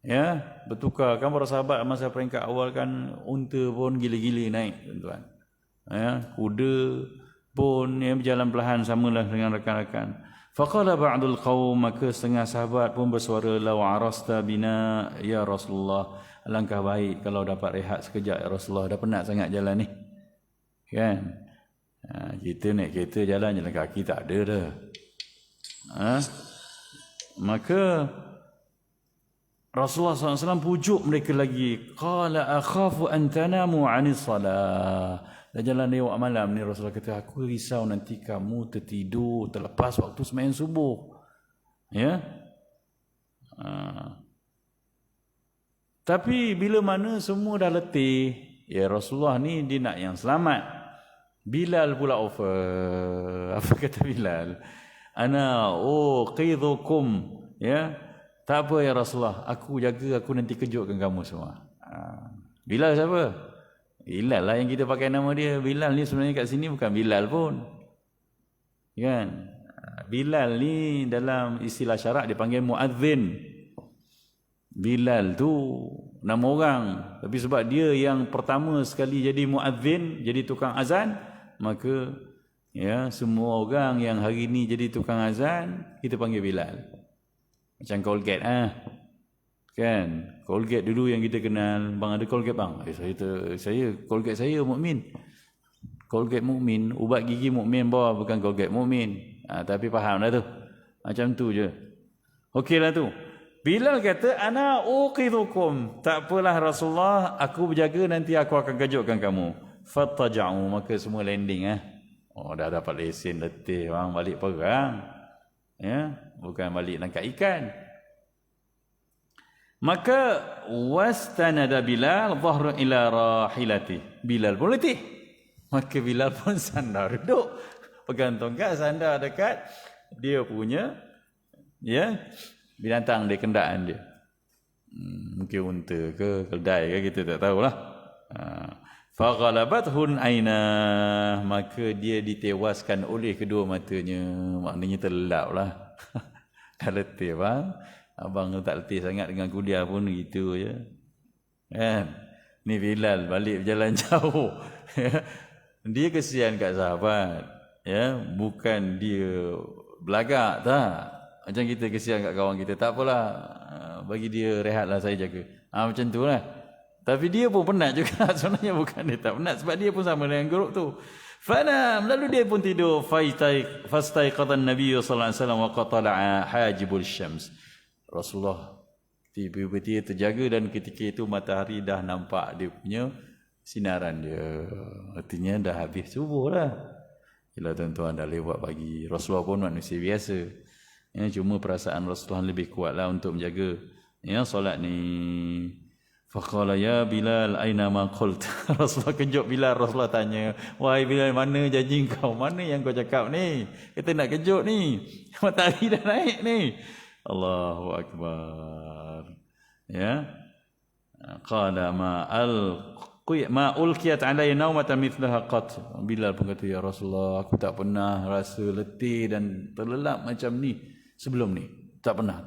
Ya, bertukar. Kan para sahabat masa peringkat awal kan unta pun gila-gila naik, tuan-tuan. Ya, kuda pun ya, berjalan perlahan samalah dengan rakan-rakan. Faqala ba'dul qaum, maka setengah sahabat pun bersuara, law arasta bina ya Rasulullah, alangkah baik kalau dapat rehat sekejap ya Rasulullah, dah penat sangat jalan ni. Kan? Kita naik kereta jalan kaki tak ada dah. Maka Rasulullah SAW pujuk mereka lagi. Qala akhafu an tanamu 'anis salah. Dah jalan lewat malam ni Rasulullah kata, aku risau nanti kamu tertidur terlepas waktu sembahyang subuh. Ya. Tapi bila mana semua dah letih, ya Rasulullah ni dia nak yang selamat. Bilal pula offer. Apa kata Bilal? Ana qidhukum, ya, tak apa ya Rasulullah, aku jaga, aku nanti kejutkan kamu semua. Bilal siapa? Bilal lah yang kita pakai nama dia. Bilal ni sebenarnya kat sini bukan Bilal pun, kan? Bilal ni dalam istilah syarak dipanggil muadzin. Bilal tu nama orang, tapi sebab dia yang pertama sekali jadi muadzin, jadi tukang azan, maka ya, semua orang yang hari ni jadi tukang azan, kita panggil Bilal. Macam Colgate kan? Colgate dulu yang kita kenal, bang ada Colgate bang? Saya Colgate saya Mukmin. Colgate Mukmin, ubat gigi Mukmin bawa, bukan Colgate Mukmin. Tapi faham dah tu. Macam tu je. Okeylah tu. Bilal kata, ana uqidhukum. Tak apalah Rasulullah, aku berjaga, nanti aku akan kejutkan kamu. Fattaja'u, maka semua landing dah dapat lesen, letih bang, balik perang. Ya, bukan balik nangkap ikan. Maka wastanada Bilal dhahra ila rahilati. Bilal pun letih. Maka Bilal pun sandar duduk, pegang tongkat, sandar dekat dia punya binatang dia, kenderaan dia. Mungkin unta ke keldai ke, kita tak tahulah. Faghalabathun ainah, maka dia ditewaskan oleh kedua matanya. Maknanya terlelaplah. Kalau letih bang, abang tak letih sangat dengan kuliah pun gitu je. Kan? Ni Bilal balik berjalan jauh. Dia kesian kat sahabat. Ya, bukan dia belagak tak. Macam kita kesian kat kawan kita, tak apalah, bagi dia rehatlah, saya jaga. Macam tu lah. Tapi dia pun penat juga. Sebenarnya bukan dia tak penat, sebab dia pun sama dengan grup tu. Fanam, lalu dia pun tidur. Fastaiqadhan Nabi sallallahu alaihi wasallam wa qatala'a hajibul syams. Rasulullah tiba-tiba terjaga, dan ketika itu matahari dah nampak dia punya sinaran dia. Artinya dah habis subuh lah. Bila tuan-tuan dah lewat pagi. Rasulullah pun manusia biasa. Ya, cuma perasaan Rasulullah lebih kuatlah untuk menjaga solat ni. Faqala ya Bilal aina ma qult. Rasulullah kejut Bilal. Rasulullah tanya, wahai Bilal, mana janji kau? Mana yang kau cakap ni? Kita nak kejut ni. Matahari dah naik ni. Allahu akbar. Ya. Qala ma ulqiyat alayya naumatan mithlaha qat. Bilal pun kata, ya Rasulullah, aku tak pernah rasa letih dan terlelap macam ni sebelum ni. Tak pernah.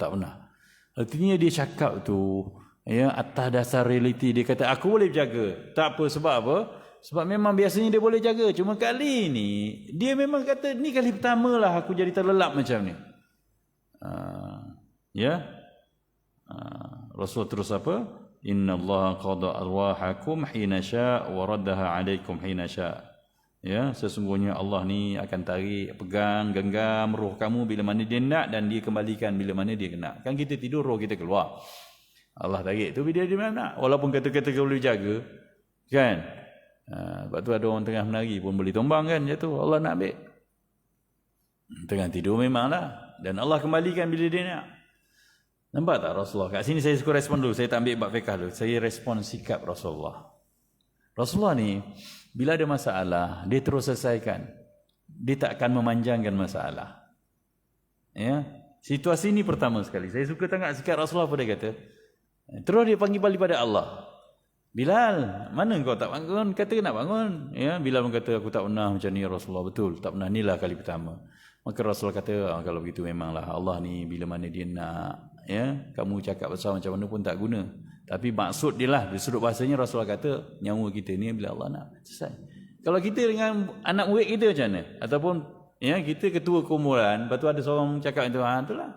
Artinya dia cakap tu atas dasar realiti. Dia kata, aku boleh berjaga. Tak apa, sebab apa? Sebab memang biasanya dia boleh jaga. Cuma kali ni dia memang kata, ni kali pertama lah aku jadi terlelap macam ni. Rasul terus apa? Inna Allah qada arwahakum hina sya' wa raddaha alaikum hina sya'. Ya, sesungguhnya Allah ni akan tarik, pegang, genggam roh kamu bila mana dia nak, dan dia kembalikan bila mana dia nak. Kan kita tidur, roh kita keluar. Allah tarik tu bila dia nak. Walaupun kata-kata kau boleh jaga, kan? Sebab tu ada orang tengah menari pun boleh tumbang kan, jatuh. Allah nak ambil. Tengah tidur memanglah. dan Allah kembalikan bila dia nak. Nampak tak Rasulullah? Kat sini saya suka respon dulu. Saya tak ambil bab fiqh dulu. Saya respon sikap Rasulullah. Rasulullah ni bila ada masalah, dia terus selesaikan. Dia tak akan memanjangkan masalah. Ya. Situasi ini pertama sekali. Saya suka tengok sikap Rasulullah apa dia kata. Terus dia panggil balik pada Allah. Bilal, mana kau tak bangun? Kata nak bangun. Ya, Bilal pun kata aku tak pernah macam ni ya Rasulullah. Betul, tak pernah, inilah kali pertama. Maka Rasulullah kata, kalau begitu memanglah Allah ni bila mana dia nak, ya, kamu cakap besar macam mana pun tak guna. Tapi maksud dia lah, di sudut bahasanya Rasulullah kata, nyawa kita ni bila Allah nak, selesai. Kalau kita dengan anak murid kita macam mana? Ataupun ya, kita ketua kumpulan, lepas tu ada seorang cakap itu, itulah.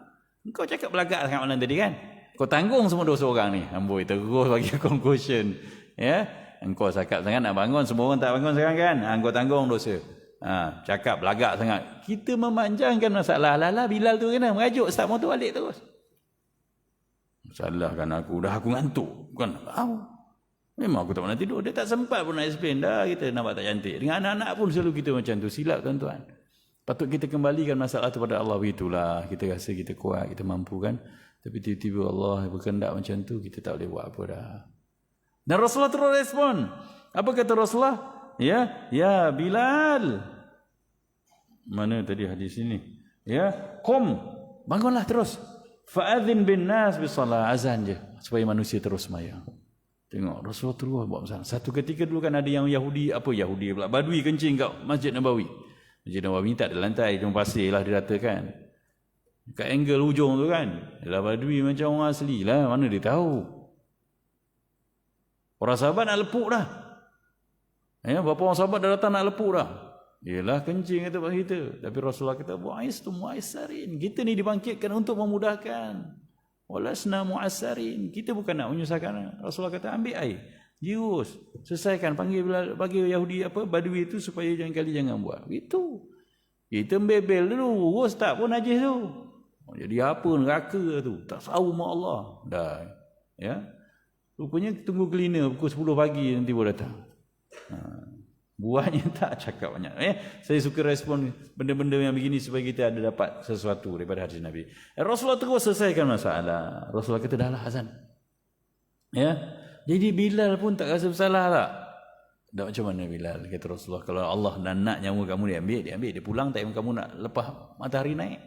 Kau cakap belagak sangat malam tadi kan? Kau tanggung semua dosa orang ni. Amboi terus bagi conclusion. Ya, engkau cakap sangat nak bangun, semua orang tak bangun sekarang kan? Engkau tanggung dosa. Cakap belagak sangat. Kita memanjangkan masalah. Lala Bilal tu kena merajuk start motor balik terus. Salahkan aku, dah aku ngantuk. Bukan tahu. Memang aku tak pernah tidur. Dia tak sempat pun nak explain. Dah kita nampak tak cantik. Dengan anak-anak pun selalu kita macam tu. Silap tuan-tuan. Patut kita kembalikan masalah tu pada Allah. Begitulah. Kita rasa kita kuat, kita mampu kan. Tapi tiba-tiba Allah berkehendak macam tu, kita tak boleh buat apa dah. Dan Rasulullah terus respon. Apa kata Rasulullah? Ya Bilal. Mana tadi hadis ini? Ya, qum, bangunlah terus. Fa'adzin bin nas bisalah, azan je supaya manusia terus sembahyang. Tengok Rasulullah terus buat masalah. Satu ketika dulu kan ada yang Yahudi pula, Badui kencing kat Masjid Nabawi. Masjid Nabawi tak ada lantai, cuma pasir lah diratakan. Kat angle hujung tu kan, ialah Badui macam orang asli lah, mana dia tahu. Orang sahabat nak lepuk dah. Ya, berapa orang sahabat dah datang nak lepuk dah. Ialah kencing kata pasal kita. Tapi Rasulullah kata, bu'aistu mu'aisarin. Kita ni dibangkitkan untuk memudahkan. Walasna mu'aisarin. Kita bukan nak menyusahkan. Rasulullah kata, ambil air. Jius. Selesaikan. Panggil Yahudi Badui itu supaya jangan buat. Itu. Kita membebel dulu. Urus tak pun najis tu. Jadi apa neraka tu? Tak tahu mak Allah. Dah. Ya. Rupanya tunggu cleaner pukul 10 pagi nanti baru datang. Buahnya tak cakap banyak. Saya suka respon benda-benda yang begini supaya kita ada dapat sesuatu daripada hadis Nabi. Rasulullah terus selesaikan masalah. Rasulullah kata dah lah azan. Ya. Jadi Bilal pun tak rasa bersalah tak? Dah macam mana Bilal? Kata Rasulullah, kalau Allah dan nak nyawa kamu dia ambil. Dia pulang tak kamu nak lepas matahari naik.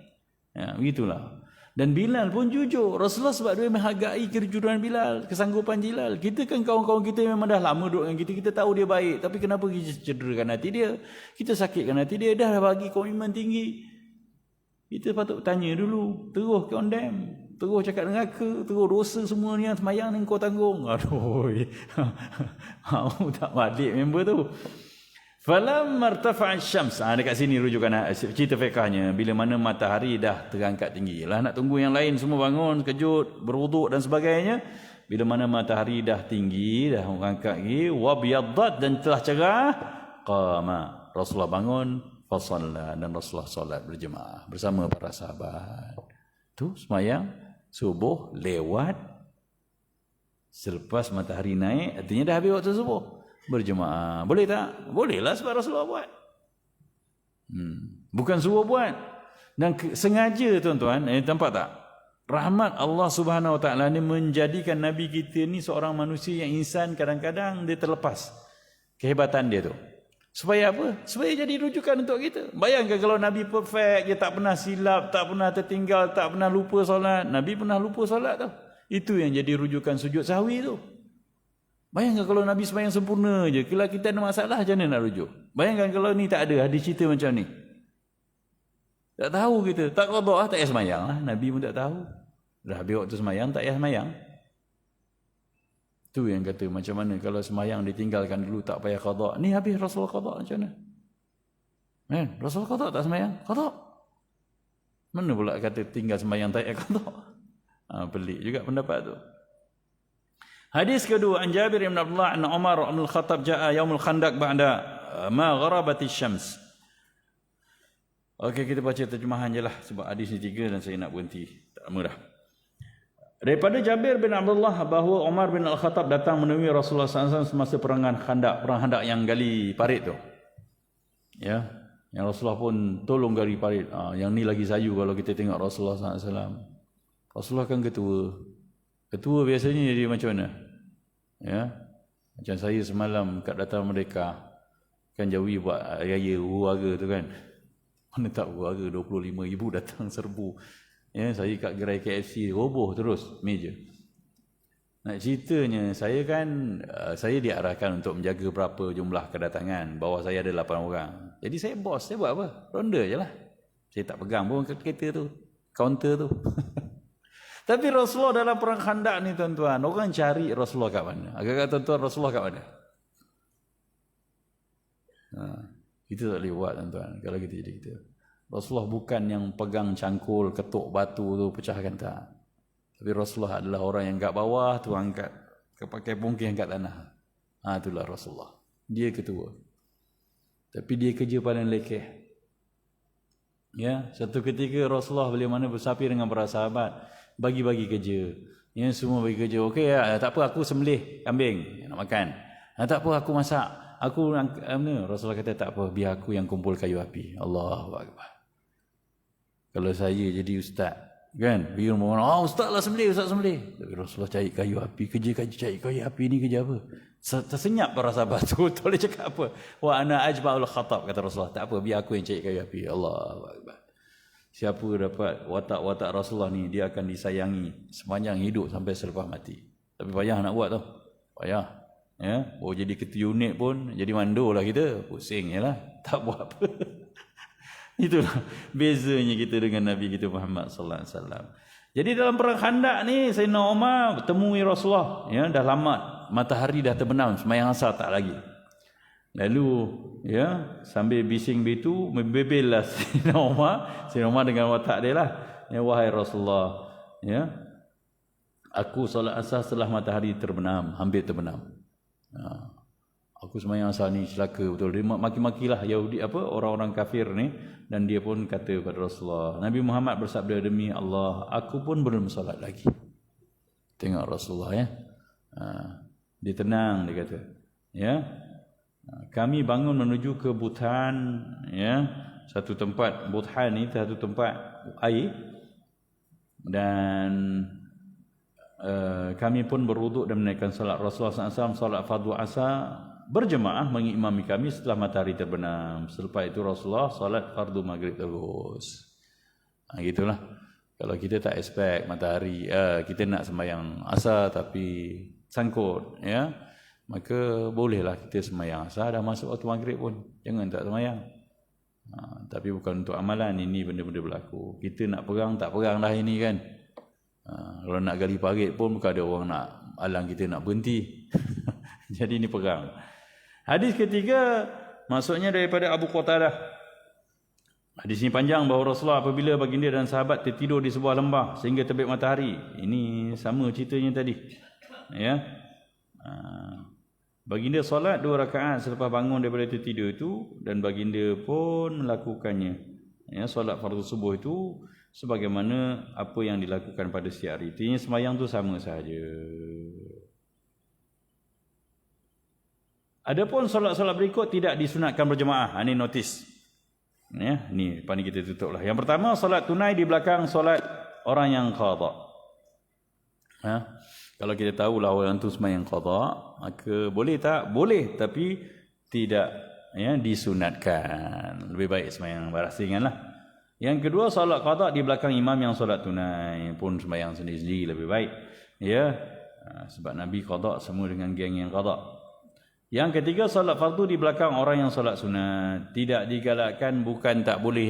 Ya, begitulah. Dan Bilal pun jujur. Rasulullah sebab dia menghargai kejujuran Bilal, kesanggupan Bilal. Kita kan kawan-kawan kita memang dah lama duduk dengan kita. Kita tahu dia baik. Tapi kenapa kita cederakan hati dia? Kita sakitkan hati dia. Dah bagi komitmen tinggi. Kita patut tanya dulu. Terus condemn. Terus cakap neraka. Terus dosa semua ni yang semayang ni kau tanggung. Aduh. Mau tak balik member tu. Falam martafa'a syams. Dekat sini rujukan cerita fiqahnya. Bila mana matahari dah terangkat tinggi. Lah nak tunggu yang lain semua bangun, kejut, berwuduk dan sebagainya. Bila mana matahari dah tinggi, dah terangkat tinggi, wa biyaddat dan telah cerah, qama. Rasulullah bangun, fasalla, dan Rasulullah solat berjemaah bersama para sahabat. Tu semayang subuh lewat selepas matahari naik, artinya dah habis waktu subuh. Berjemaah. Boleh tak? Bolehlah sebab Rasulullah buat. Bukan suruh buat. Dan sengaja tuan-tuan, nampak tak? Rahmat Allah Subhanahu Wa Taala ni menjadikan Nabi kita ni seorang manusia yang insan, kadang-kadang dia terlepas kehebatan dia tu. Supaya apa? Supaya jadi rujukan untuk kita. Bayangkan kalau Nabi perfect, dia tak pernah silap, tak pernah tertinggal, tak pernah lupa solat. Nabi pernah lupa solat tu. Itu yang jadi rujukan sujud sahwi tu. Bayangkan kalau Nabi sembahyang sempurna je. Kalau kita ada masalah, macam mana nak rujuk? Bayangkan kalau ni tak ada, ada cerita macam ni. Tak tahu kita. Tak qada, tak payah sembahyang lah. Nabi pun tak tahu. Dah habis waktu sembahyang, tak payah sembahyang. Tu yang kata macam mana kalau sembahyang ditinggalkan dulu, tak payah qada. Ni habis Rasulullah qada macam mana? Rasulullah qada tak sembahyang? Qada. Mana pula kata tinggal sembahyang tak payah qada? Pelik juga pendapat tu. Hadis kedua, an Jabir bin Abdullah anna Umar bin Al-Khattab jaa yaumul Khandaq ba'da ma gharabatis syams. Okey, kita baca terjemahan je lah sebab hadis ni 3 dan saya nak berhenti. Tak lama dah. Daripada Jabir bin Abdullah bahawa Umar bin Al-Khattab datang menemui Rasulullah SAW semasa perang Khandaq yang gali parit tu. Ya. Yang Rasulullah pun tolong garis parit. Yang ni lagi sayu kalau kita tengok Rasulullah SAW. Rasulullah kan ketua. Ketua biasanya jadi macam mana? Ya, macam saya semalam kat Dataran Merdeka, kan Jawi buat raya huru-hara tu kan. Mana tak huru-hara 25,000 datang serbu. Ya, saya kat gerai KFC roboh terus meja. Nak ceritanya, saya kan saya diarahkan untuk menjaga berapa jumlah kedatangan. Bawah saya ada 8 orang. Jadi saya bos, saya buat apa? Ronda je lah. Saya tak pegang pun kereta tu, kaunter tu. Tapi Rasulullah dalam perang Khandaq ni tuan-tuan, orang cari Rasulullah kat mana? Agak-agak tuan-tuan, Rasulullah kat mana? Kita tak boleh buat tuan-tuan kalau kita jadi kita. Rasulullah bukan yang pegang cangkul, ketuk batu tu, pecahkan tak. Tapi Rasulullah adalah orang yang kat bawah tu angkat, pakai pungking angkat tanah. Itulah Rasulullah. Dia ketua. Tapi dia kerja paling lekeh. Ya, satu ketika Rasulullah bagaimana bersapir dengan para sahabat, bagi-bagi kerja. Ya, semua bagi kerja. Okey, tak apa aku sembelih kambing nak makan. Tak apa aku masak. Aku Rasulullah kata tak apa, biar aku yang kumpul kayu api. Allahu akbar. Kalau saya jadi ustaz, kan? Biar orang, ustaz lah sembelih, ustaz sembelih. Tapi Rasulullah cari kayu api, kerja cari kayu api ni kerja apa? Tersenyap para sahabat tu, tak boleh cakap apa. Wa ana ajba'ul khatab, kata Rasulullah. Tak apa, biar aku yang cari kayu api. Allahu akbar. Siapa dapat watak-watak Rasulullah ni, dia akan disayangi sepanjang hidup sampai selepas mati. Tapi payah nak buat tau. Payah. Ya, jadi ketua unit pun jadi mandor lah kita. Pusing je lah. Tak buat apa. Itulah bezanya kita dengan Nabi kita Muhammad sallallahu alaihi wasallam. Jadi dalam perang Khandaq ni, Sayyidina Umar bertemui Rasulullah. Ya, dah lama, matahari dah terbenam, sembahyang asar tak lagi. Lalu ya, sambil bising begitu membebellah Sayyidina Umar dengan watak dia lah. Ya, wahai Rasulullah, ya, aku solat asar setelah matahari terbenam, hampir terbenam. Aku sembahyang asar ni celaka betul. Dia maki-makilah Yahudi orang-orang kafir ni, dan dia pun kata kepada Rasulullah. Nabi Muhammad bersabda, demi Allah, aku pun belum solat lagi. Tengok Rasulullah ya. Dia tenang, dia kata. Ya. Kami bangun menuju ke Buthan, ya, satu tempat. Buthan ni satu tempat air, dan kami pun berwuduk dan menaikkan salat. Rasulullah SAW salat fardu asar berjemaah mengimami kami setelah matahari terbenam. Selepas itu Rasulullah salat fardu maghrib terus. Gitulah. Kalau kita tak expect matahari, kita nak sembahyang asar tapi sangkut, ya, maka bolehlah kita sembahyang asar, dah masuk waktu maghrib pun jangan tak sembahyang. Tapi bukan untuk amalan, ini benda-benda berlaku. Kita nak perang tak perang dah ini kan. Kalau nak gali parit pun bukan ada orang nak alang kita nak berhenti. Jadi ini perang. Hadis ketiga maksudnya daripada Abu Qatadah. Hadis ini panjang, bahawa Rasulullah apabila baginda dan sahabat tertidur di sebuah lembah sehingga terbit matahari. Ini sama ceritanya tadi. Ya. Baginda solat 2 rakaat selepas bangun daripada tertidur itu, dan baginda pun melakukannya. Ya, solat fardu subuh itu sebagaimana apa yang dilakukan pada siang hari. Artinya sembahyang tu sama sahaja. Adapun solat-solat berikut tidak disunatkan berjemaah. Ini notis. Ya, ni lepas ni kita tutuplah. Yang pertama, solat tunai di belakang solat orang yang qada. Kalau kita tahulah orang tu sembahyang qada, maka boleh tak? Boleh, tapi tidak, ya, disunatkan. Lebih baik sembahyang berasinganlah. Yang kedua, solat qada di belakang imam yang solat tunai, pun sembahyang sendiri-sendiri lebih baik. Ya, sebab Nabi qada semua dengan geng yang qada. Yang ketiga, solat fardu di belakang orang yang solat sunat. Tidak digalakkan, bukan tak boleh.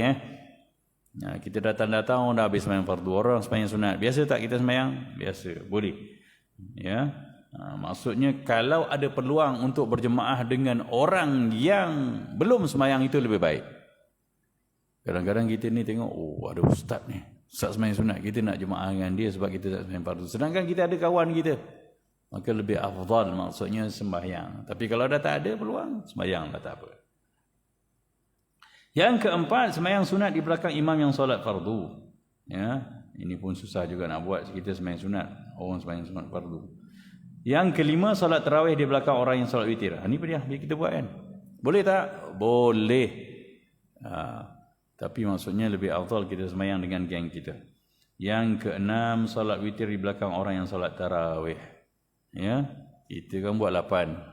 Kita datang-datang orang dah habis sembahyang fardu, orang sembahyang sunat. Biasa tak kita sembahyang? Biasa, boleh. Ya, maksudnya kalau ada peluang untuk berjemaah dengan orang yang belum sembahyang, itu lebih baik. Kadang-kadang kita ni tengok, ada ustaz ni, ustaz sembahyang sunat, kita nak jemaah dengan dia sebab kita tak sembahyang fardu. Sedangkan kita ada kawan kita, maka lebih afdal maksudnya sembahyang. Tapi kalau dah tak ada peluang, sembahyang dah tak apa. Yang keempat, sembahyang sunat di belakang imam yang solat fardu. Ya, ini pun susah juga nak buat, kita sembahyang sunat, orang sembahyang sunat fardu. Yang kelima, solat tarawih di belakang orang yang solat witir. Ini dia kita buat kan? Boleh tak? Boleh. Tapi maksudnya lebih afdal kita sembahyang dengan geng kita. Yang keenam, solat witir di belakang orang yang solat tarawih. Ya, kita kan buat 8.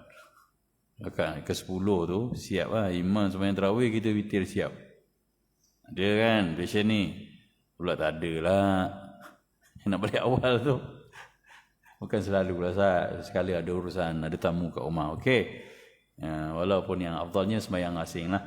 Ke 10 tu siap lah. Imam sembahyang tarawih, kita witir siap. Ada kan passion ni? Pula tak ada lah. Nak balik awal tu. Bukan selalu lah Ustaz. Sekali ada urusan, ada tamu kat rumah. Okey. Walaupun yang afdalnya sembahyang asing lah.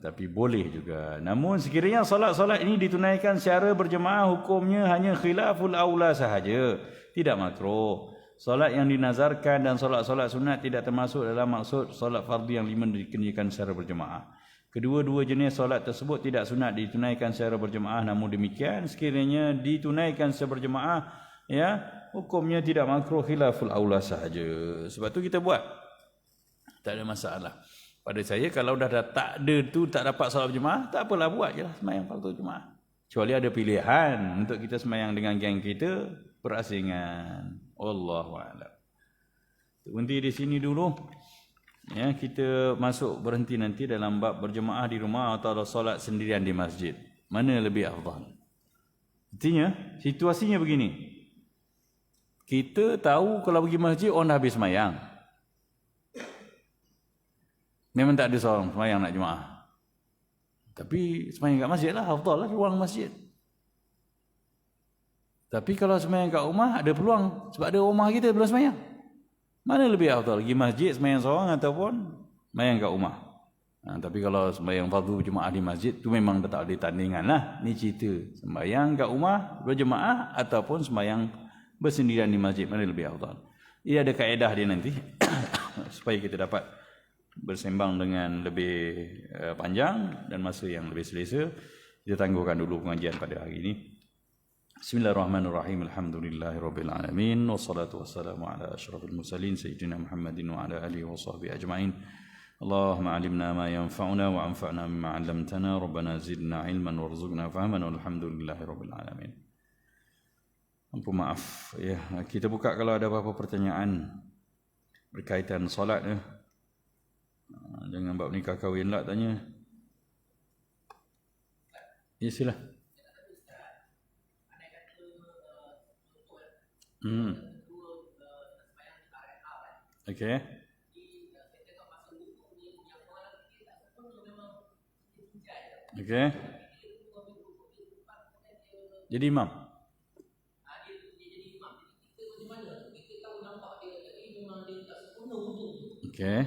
Tapi boleh juga. Namun sekiranya solat-solat ini ditunaikan secara berjemaah, hukumnya hanya khilaful aula sahaja, tidak makruh. Solat yang dinazarkan dan solat-solat sunat tidak termasuk dalam maksud solat fardu yang 5 dikerjakan secara berjemaah. Kedua-dua jenis solat tersebut tidak sunat ditunaikan secara berjemaah. Namun demikian, sekiranya ditunaikan secara berjemaah, ya, hukumnya tidak makruh, khilaful aula sahaja. Sebab tu kita buat, tak ada masalah. Pada saya, kalau dah tak ada tu, tak dapat solat berjemaah, tak apalah, buat je lah sembahyang fardu jemaah. Kecuali ada pilihan untuk kita sembahyang dengan geng kita berasingan. Wallahualam. Berhenti di sini dulu. Ya, kita berhenti nanti dalam bab berjemaah di rumah atau solat sendirian di masjid. Mana lebih afdal? Artinya, situasinya begini. Kita tahu kalau pergi masjid, orang dah habis sembahyang. Memang tak ada seorang sembahyang nak jemaah. Tapi sembahyang kat masjid lah, afdal lah ruang masjid. Tapi kalau sembahyang kat rumah, ada peluang. Sebab ada rumah kita belum sembahyang. Mana lebih afdal? Pergi masjid sembahyang seorang ataupun sembahyang kat rumah? Tapi kalau sembahyang fardu jemaah di masjid, tu memang tak ada tandingan lah. Ni cerita. Sembahyang kat rumah berjemaah ataupun sembahyang bersendirian di masjid. Mana lebih afdal? Ia ada kaedah dia nanti. Supaya kita dapat bersembang dengan lebih panjang dan masa yang lebih selesa. Kita tangguhkan dulu pengajian pada hari ini. Bismillahirrahmanirrahim. Alhamdulillahirabbil alamin wassalatu wassalamu ala asyrafil mursalin sayyidina Muhammadin wa ala alihi washabbihi ajmain. Allahumma 'allimna ma yanfa'una wa anfa'na mimma 'allamtana. Rabbana zidna 'ilman warzuqna fahman. Walhamdulillahirabbil alamin. Ampun maaf ya, kita buka kalau ada apa-apa pertanyaan berkaitan solat ya. Jangan bab nikah kahwin lah tanya. Ya sila. Okey. Okey. Jadi imam. Okey.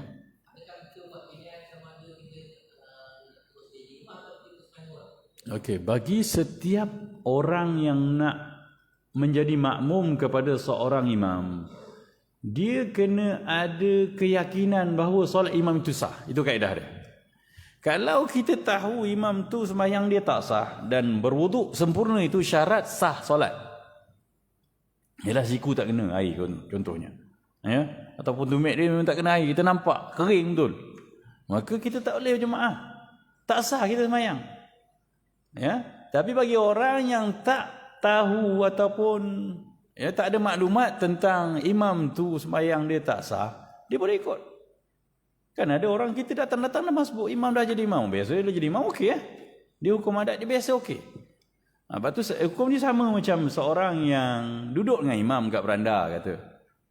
Okey, bagi setiap orang yang nak menjadi makmum kepada seorang imam, dia kena ada keyakinan bahawa solat imam itu sah. Itu kaedah dia. Kalau kita tahu imam tu sembahyang dia tak sah dan berwuduk sempurna, itu syarat sah solat. Yalah siku tak kena air contohnya. Ya, ataupun tumit dia memang tak kena air, kita nampak kering betul. Maka kita tak boleh berjemaah. Tak sah kita sembahyang. Ya, tapi bagi orang yang tak tahu ataupun ya tak ada maklumat tentang imam tu sembahyang dia tak sah, dia boleh ikut. Kan ada orang kita datang-datang dah masuk imam dah jadi imam. Biasa dia jadi imam okey ya. Dia hukum adat dia biasa okey. Lepas tu hukum dia sama macam seorang yang duduk dengan imam kat beranda kata.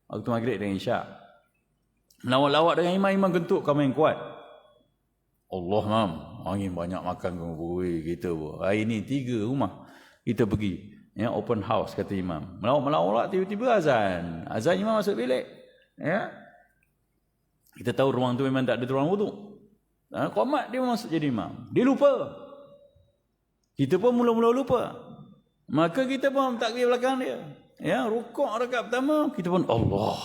Waktu maghrib dengan isyak. Melawat-lawat dengan imam, imam gentuk kamu yang kuat. Allah mam, angin banyak makan kamu kita pun. Hari ni 3 rumah kita pergi. Ya, open house kata imam. Melawat-melawat tiba-tiba azan. Azan imam masuk bilik. Ya. Kita tahu ruang tu memang tak ada ruang wuduk. Qomat dia masuk jadi imam. Dia lupa. Kita pun mula-mula lupa. Maka kita pun tak pergi belakang dia. Ya, rukuk rakaat pertama, kita pun Allah.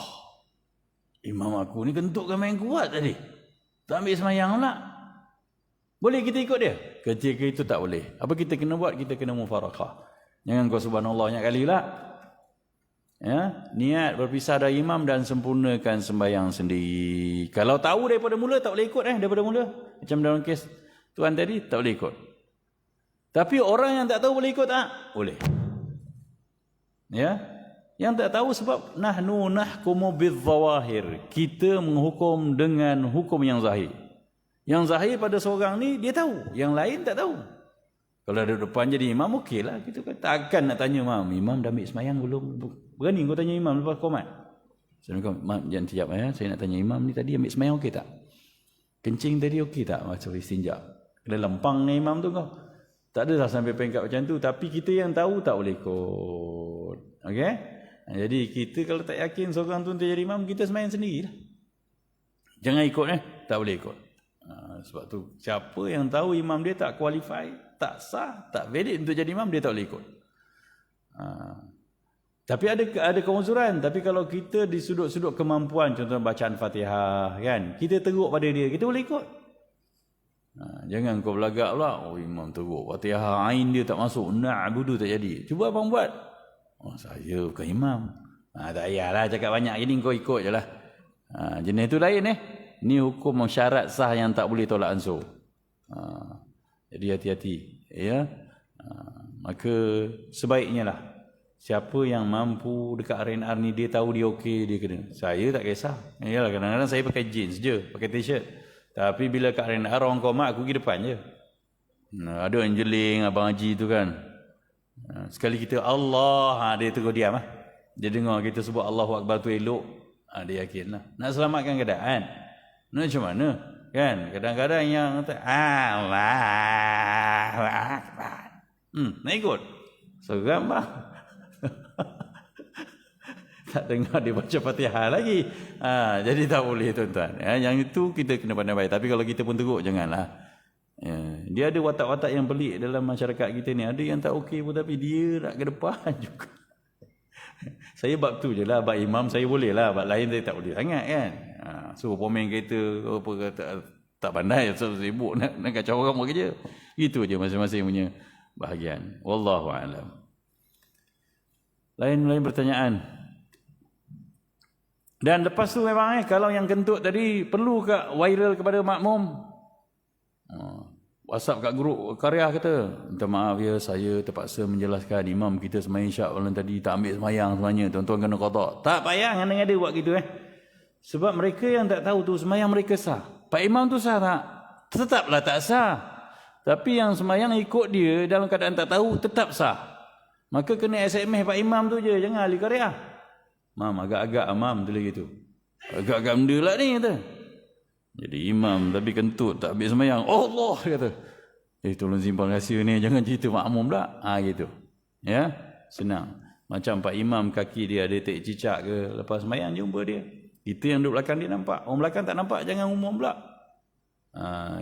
Imam aku ni kentuk kami yang kuat tadi. Tak ambil sembahyang pula. Boleh kita ikut dia? Ketika itu tak boleh. Apa kita kena buat? Kita kena mufarakah. Jangan kau subhanallah banyak kali lah. Ya, niat berpisah dari imam dan sempurnakan sembahyang sendiri. Kalau tahu daripada mula tak boleh ikut daripada mula. Macam dalam kes tuan tadi tak boleh ikut. Tapi orang yang tak tahu boleh ikut tak? Boleh. Ya. Yang tak tahu sebab nahnu nahkumu bidzawahir. Kita menghukum dengan hukum yang zahir. Yang zahir pada seorang ni dia tahu, yang lain tak tahu. Kalau ada depan jadi imam, okeylah. Kita takkan nak tanya imam dah ambil semayang belum? Berani kau tanya imam lepas qomat? Assalamualaikum, maaf jangan tiap saya nak tanya imam ni tadi ambil semayang okey tak? Kencing tadi okey tak? Macam istinja. Kena lempang dengan imam tu kau. Tak adalah sampai peringkat macam tu, tapi kita yang tahu tak boleh ikut. Okey? Jadi kita kalau tak yakin seorang tu jadi imam, kita semayang sendirilah. Jangan ikut tak boleh ikut. Sebab tu siapa yang tahu imam dia tak qualify, tak sah, tak valid untuk jadi imam, dia tak boleh ikut. Tapi ada keuzuran. Tapi kalau kita di sudut-sudut kemampuan, contoh bacaan Fatihah kan, kita teruk pada dia, kita boleh ikut. Jangan kau belagak pula, imam teruk Fatihah, ain dia tak masuk, na'budu tak jadi. Cuba abang buat. Saya bukan imam. Tak payahlah cakap banyak gini, kau ikut je lah. Jenis tu lain Ni hukum syarat sah yang tak boleh tolak ansur. Jadi hati-hati. Ya. Maka sebaiknya lah, siapa yang mampu dekat R&R ni, dia tahu dia okey, dia kena. Saya tak kisah. Yalah, kadang-kadang saya pakai jeans je, pakai t-shirt. Tapi bila kat R&R orang qomat, aku pergi depan je. Ada yang jeling abang haji tu kan. Sekali kita Allah, dia terus diam . Dia dengar kita sebut Allahu Akbar tu elok, dia yakin lah. Nak selamatkan keadaan. Nak macam mana? Kan? Kadang-kadang yang kata Allahu Akbar. Nak ikut? Seram lah. Tak dengar dia baca Fatihah lagi. Jadi tak boleh tuan-tuan. Yang itu kita kena pandai baik. Tapi kalau kita pun teruk, janganlah. Dia ada watak-watak yang pelik dalam masyarakat kita ni. Ada yang tak okey pun, tapi dia nak ke depan juga. Saya bab tu je lah. Bab imam saya boleh lah. Bab lain saya tak boleh sangat kan. Suruh pomen kereta apa kata, tak pandai, sibuk nak kacau orang buat kerja. Itu je masing-masing punya bahagian. Wallahu a'lam. Lain pertanyaan. Dan lepas tu memang kalau yang kentut tadi perlu ke viral kepada makmum. WhatsApp kat grup karya kata, minta maaf ya, saya terpaksa menjelaskan imam kita semayang isyak malam tadi tak ambil semayang sebenarnya, tuan-tuan kena qada. Tak payah ngada-ngada buat gitu Sebab mereka yang tak tahu tu semayang mereka sah. Pak imam tu sah tak? Tetaplah tak sah. Tapi yang semayang ikut dia dalam keadaan tak tahu tetap sah. Maka kena SMS pak imam tu je, jangan ahli karya. Mam, agak-agak imam tu lagi tu. Agak-agak benda lah ni kata. Jadi imam tapi kentut tak ambil semayang. Allah kata. Tolong simpan rahsia ni, jangan cerita makmum pula. Gitu. Ya, senang. Macam pak imam kaki dia ada tek cicak ke, lepas semayang jumpa dia. Itu yang duduk belakang dia nampak. Orang belakang tak nampak, jangan umum pula.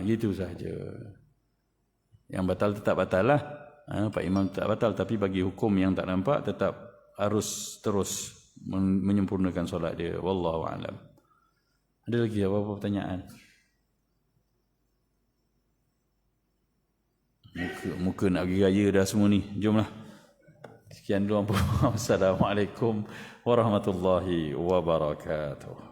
Gitu saja. Yang batal tetap batal lah. Pak imam tak batal, tapi bagi hukum yang tak nampak tetap harus terus menyempurnakan solat dia. Wallahu a'lam. Ada lagi apa-apa pertanyaan? Muka nak pergi raya dah semua ni. Jomlah. Sekian dulu. Assalamualaikum warahmatullahi wabarakatuh.